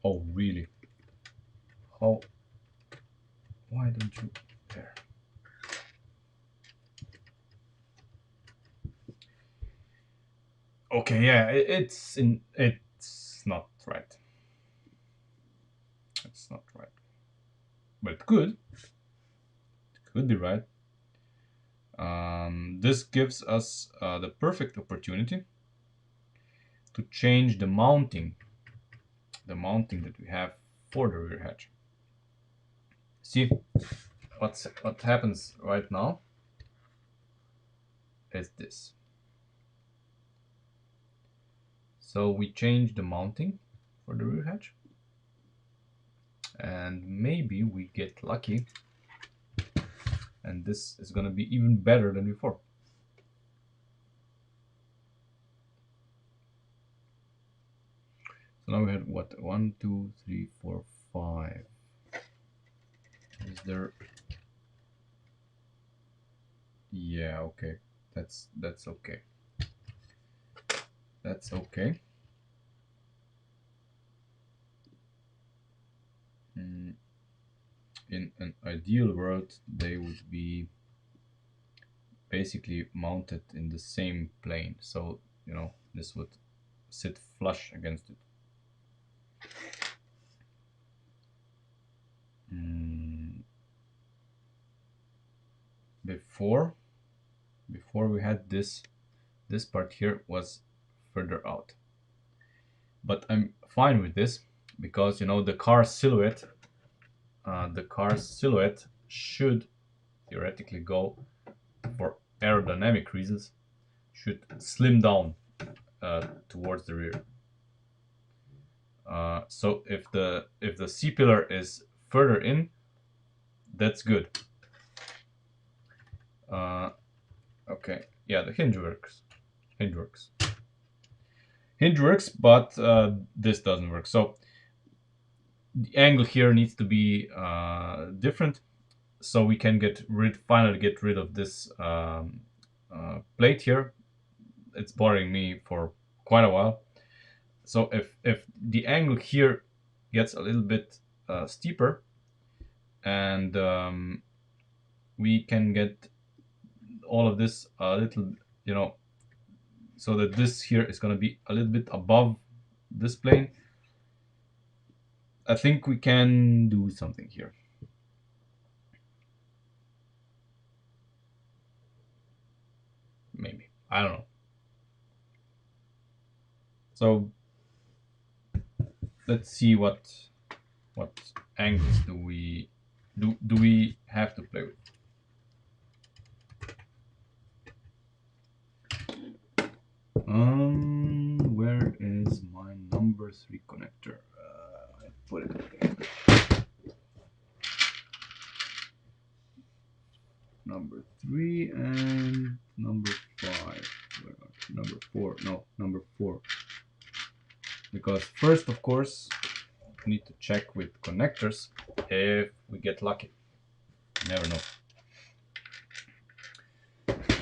Oh, really? How? Why don't you? There. Okay, yeah, it's not right. It's not right, but it could. It could be right. This gives us the perfect opportunity to change the mounting that we have for the rear hatch. See, what happens right now is this. So we change the mounting for the rear hatch, and maybe we get lucky, and this is gonna be even better than before. So now we had what? 1, 2, 3, 4, 5. Is there? Yeah, okay. That's okay. That's okay. In an ideal world, they would be basically mounted in the same plane. So, you know, this would sit flush against it. Before we had this part here was further out. But I'm fine with this because, you know, the car silhouette should theoretically go, for aerodynamic reasons, should slim down towards the rear. So if the C pillar is further in, that's good. Okay, yeah, the hinge works. Hinge works, but this doesn't work. So the angle here needs to be different, so we can finally get rid of this plate here. It's bothering me for quite a while. So if the angle here gets a little bit steeper, and we can get all of this a little, you know, so that this here is going to be a little bit above this plane, I think we can do something here. Maybe, I don't know. So let's see what angles do we have to play with. Where is my number 3 connector? I put it okay. Number 3 and number 5. Number 4. No, number 4. Because first, of course, we need to check with connectors if we get lucky. You never know.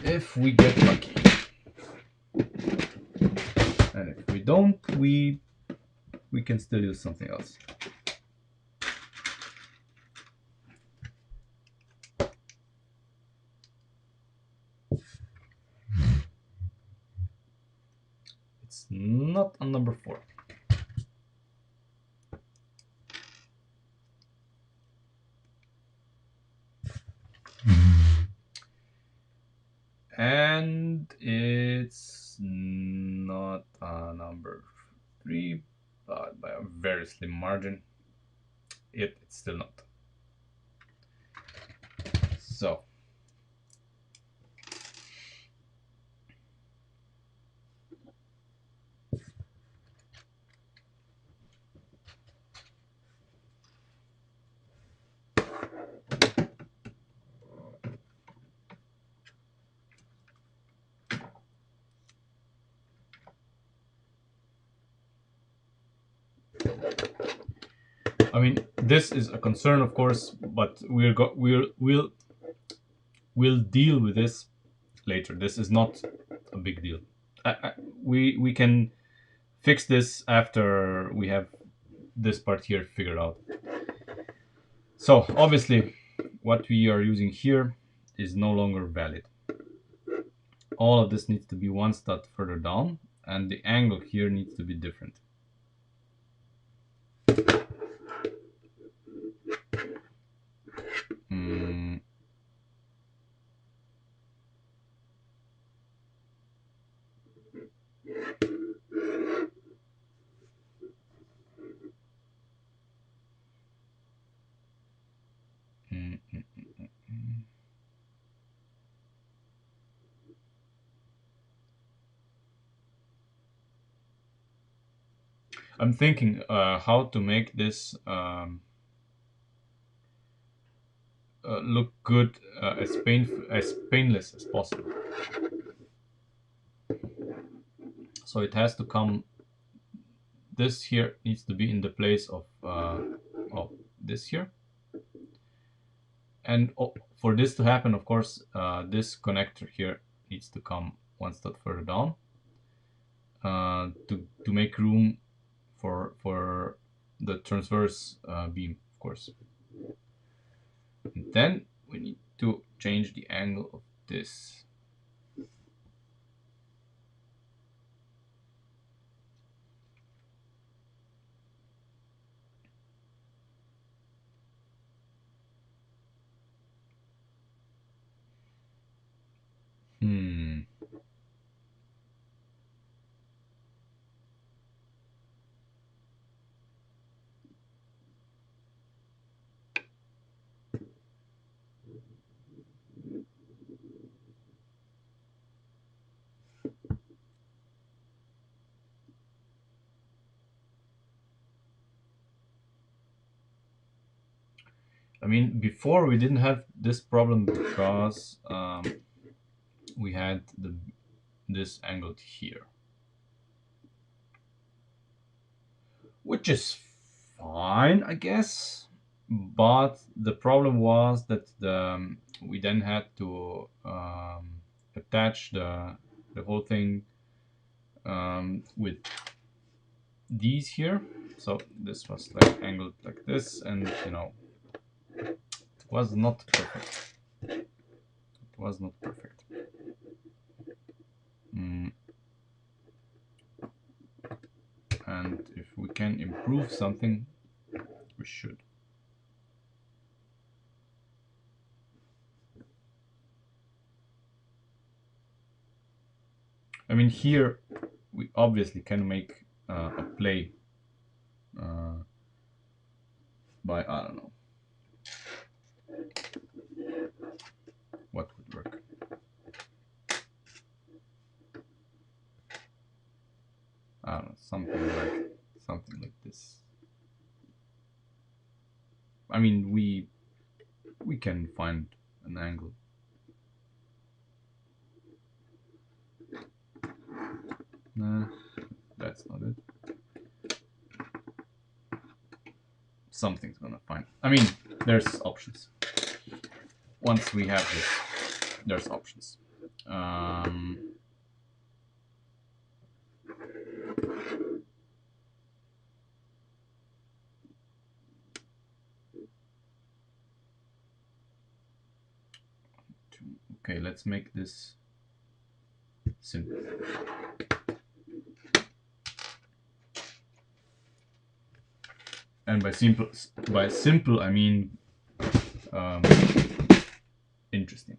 If we get lucky. And if we don't, we can still use something else. It's not on number 4. And it's not number 3, but by a very slim margin. It's still not. So I mean, this is a concern, of course, but we'll deal with this later. This is not a big deal. We can fix this after we have this part here figured out. So obviously what we are using here is no longer valid. All of this needs to be one stud further down, and the angle here needs to be different. I'm thinking how to make this look good, as painless as possible. So it has to come. This here needs to be in the place of this here, and for this to happen, of course, this connector here needs to come one step further down to make room for the transverse beam, of course. And then we need to change the angle of this. I mean, before we didn't have this problem because we had this angled here, which is fine, I guess. But the problem was that we then had to attach the whole thing with these here. So this was like angled like this, and you know, it was not perfect. It was not perfect. And if we can improve something, we should. I mean, here we obviously can make a play by, I don't know, what would work. I don't know, something like this. I mean, we can find an angle. Nah, that's not it. Something's gonna find. I mean, there's options. Once we have this, there's options. Okay, let's make this simple. And by simple, I mean interesting.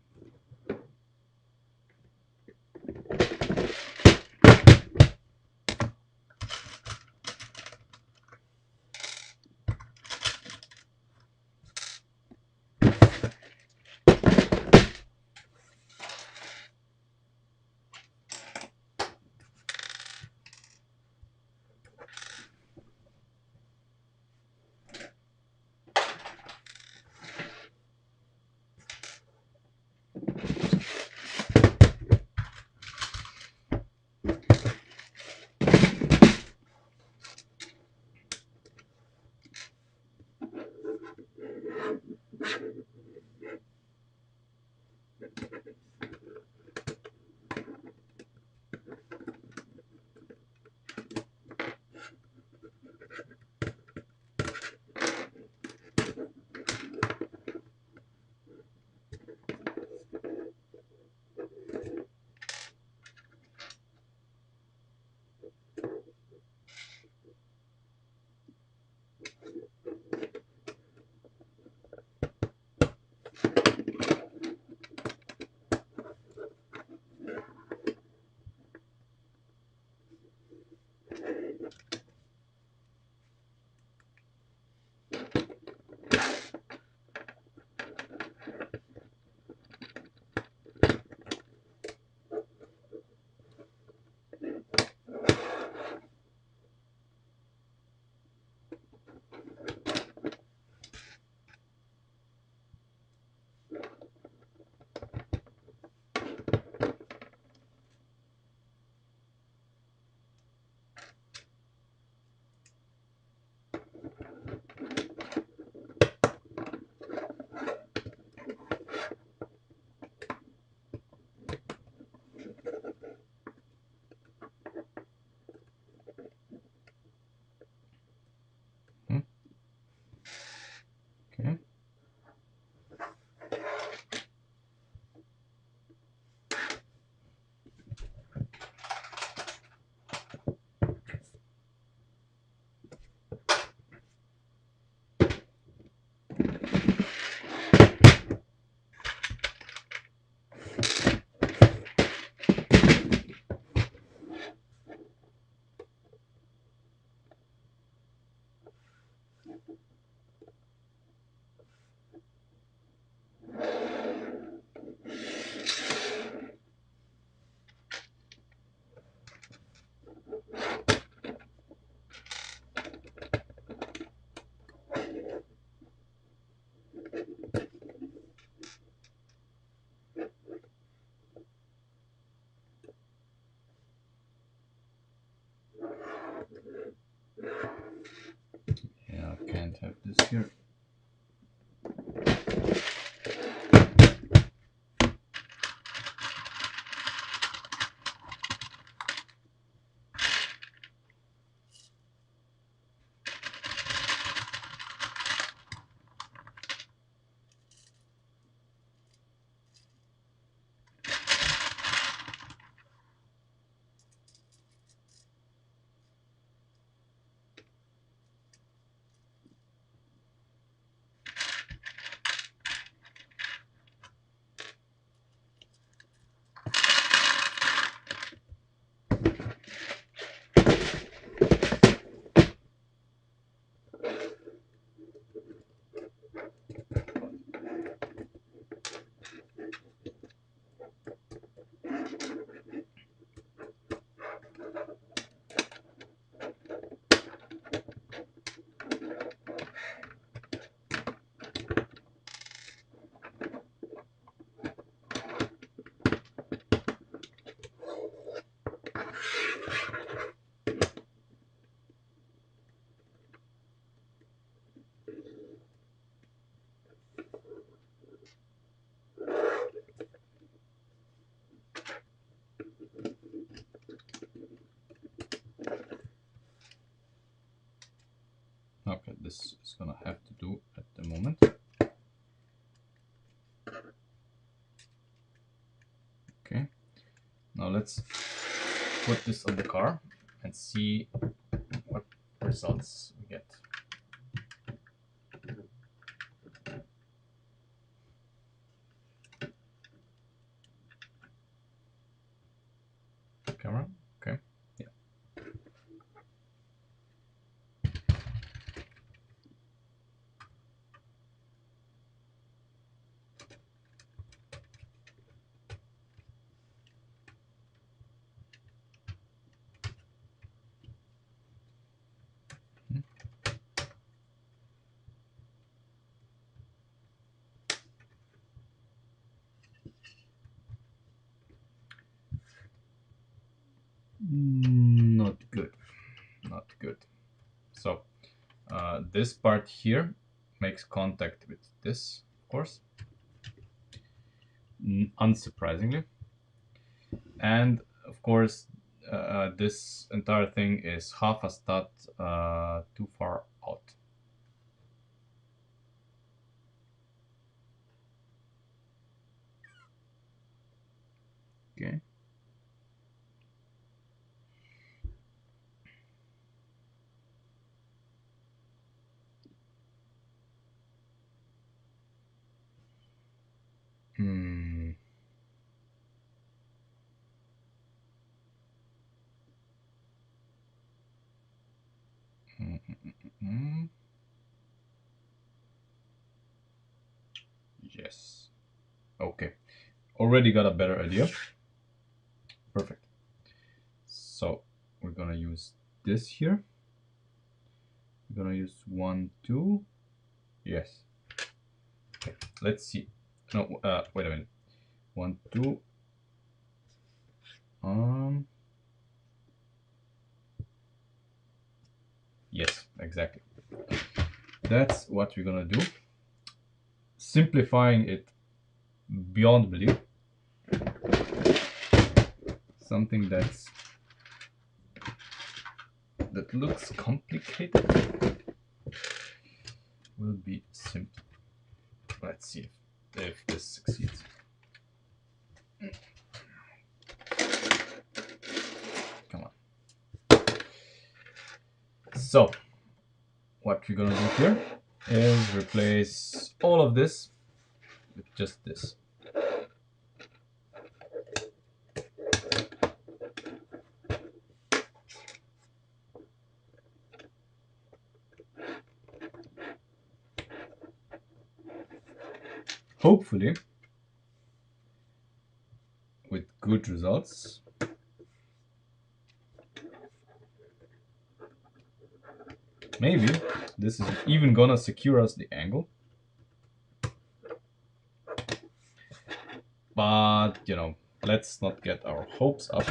Yeah, I can't have this here. Okay, this is gonna have to do at the moment. Okay, now let's put this on the car and see what results we get. Camera, okay, yeah. Not good, not good. So this part here makes contact with this, of course, unsurprisingly. And of course, this entire thing is half a stat too far out. Okay. Hmm. Mm. Yes. Okay. Already got a better idea. Perfect. So we're gonna use this here. We're gonna use 1, 2. Yes. Okay. Let's see. No. Wait a minute. 1, 2. Yes. Exactly. That's what we're gonna do. Simplifying it beyond belief. Something that looks complicated will be simple. Let's see if this succeeds. Come on. So what we're gonna do here is replace all of this with just this. Hopefully with good results. Maybe this is even gonna secure us the angle. But, you know, let's not get our hopes up.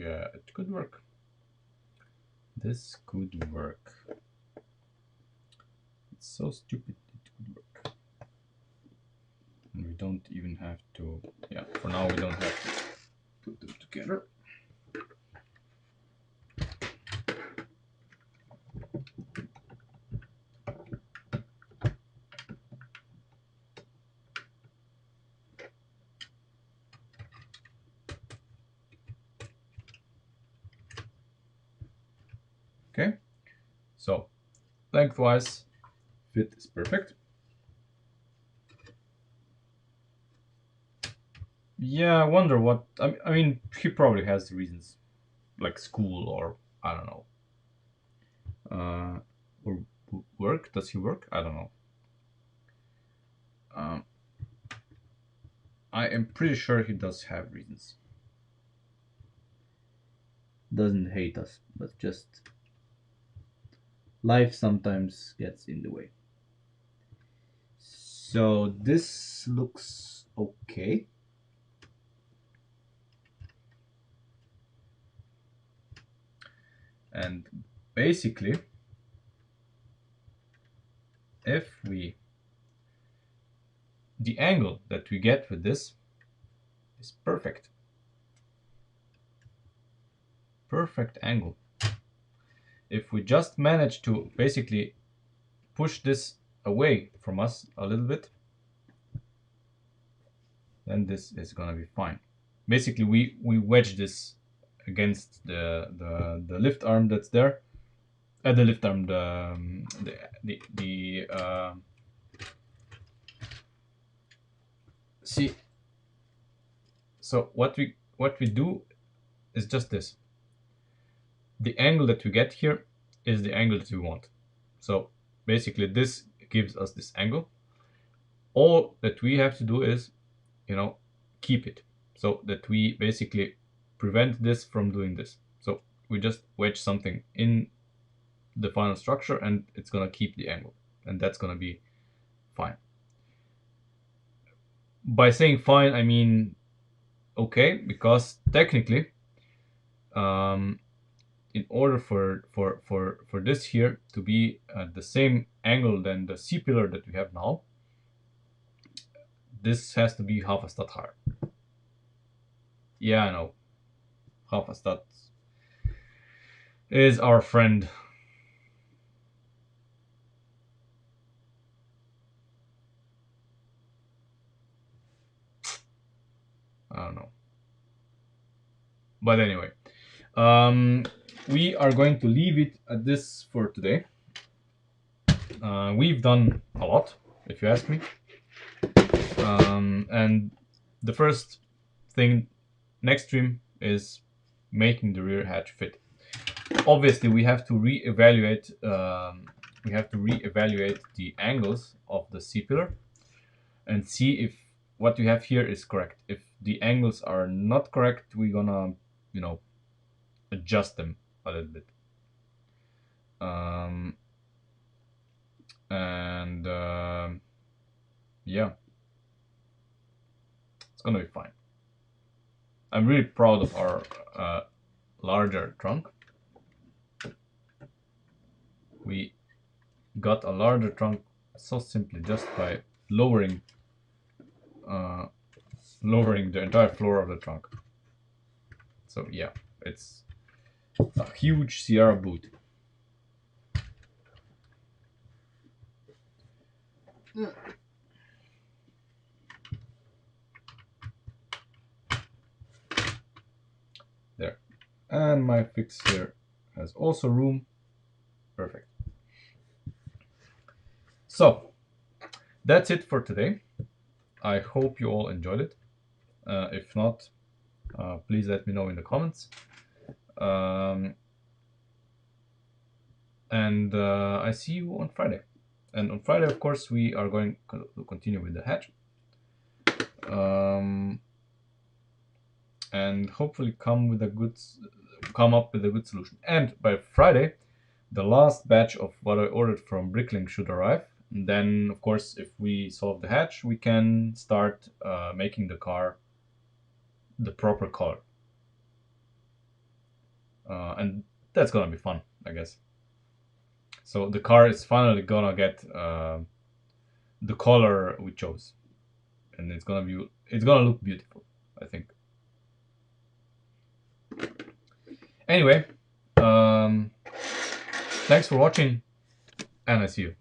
Yeah, it could work. This could work. It's so stupid it could work. And we don't even have to, yeah, for now we don't have to put them together. Okay, so lengthwise fit is perfect. Yeah, I wonder what, I mean, he probably has reasons, like school or I don't know. Or work? Does he work? I don't know. Um, I am pretty sure he does have reasons. Doesn't hate us, but just life sometimes gets in the way. So this looks okay. And basically, if we, the angle that we get with this is perfect. Perfect angle. If we just manage to basically push this away from us a little bit, then this is gonna be fine. Basically, we wedge this against the lift arm that's there. The lift arm, see. So what we do is just this. The angle that we get here is the angle that we want. So basically, this gives us this angle. All that we have to do is, keep it, so that we basically prevent this from doing this. So we just wedge something in the final structure and it's gonna keep the angle, and that's gonna be fine. By saying fine, I mean okay, because technically, in order for this here to be at the same angle than the C pillar that we have now, this has to be half a stud higher. Yeah, I know. Half a stud is our friend. I don't know. But anyway, we are going to leave it at this for today. We've done a lot, if you ask me. And the first thing next stream is making the rear hatch fit. Obviously, we have to reevaluate. The angles of the C pillar and see if what we have here is correct. If the angles are not correct, we're gonna, adjust them a little bit. And yeah, it's gonna be fine. I'm really proud of our larger trunk. We got a larger trunk so simply just by lowering the entire floor of the trunk. So yeah, it's a huge Sierra boot. There. And my fix here has also room. Perfect. So that's it for today. I hope you all enjoyed it. If not, please let me know in the comments. And I see you on Friday. And on Friday, of course, we are going to continue with the hatch. And hopefully come up with a good solution. And by Friday, the last batch of what I ordered from Bricklink should arrive. And then, of course, if we solve the hatch, we can start making the car the proper color. and that's gonna be fun, I guess. So the car is finally gonna get the color we chose, and it's gonna look beautiful, I think. Anyway, thanks for watching, and I see you.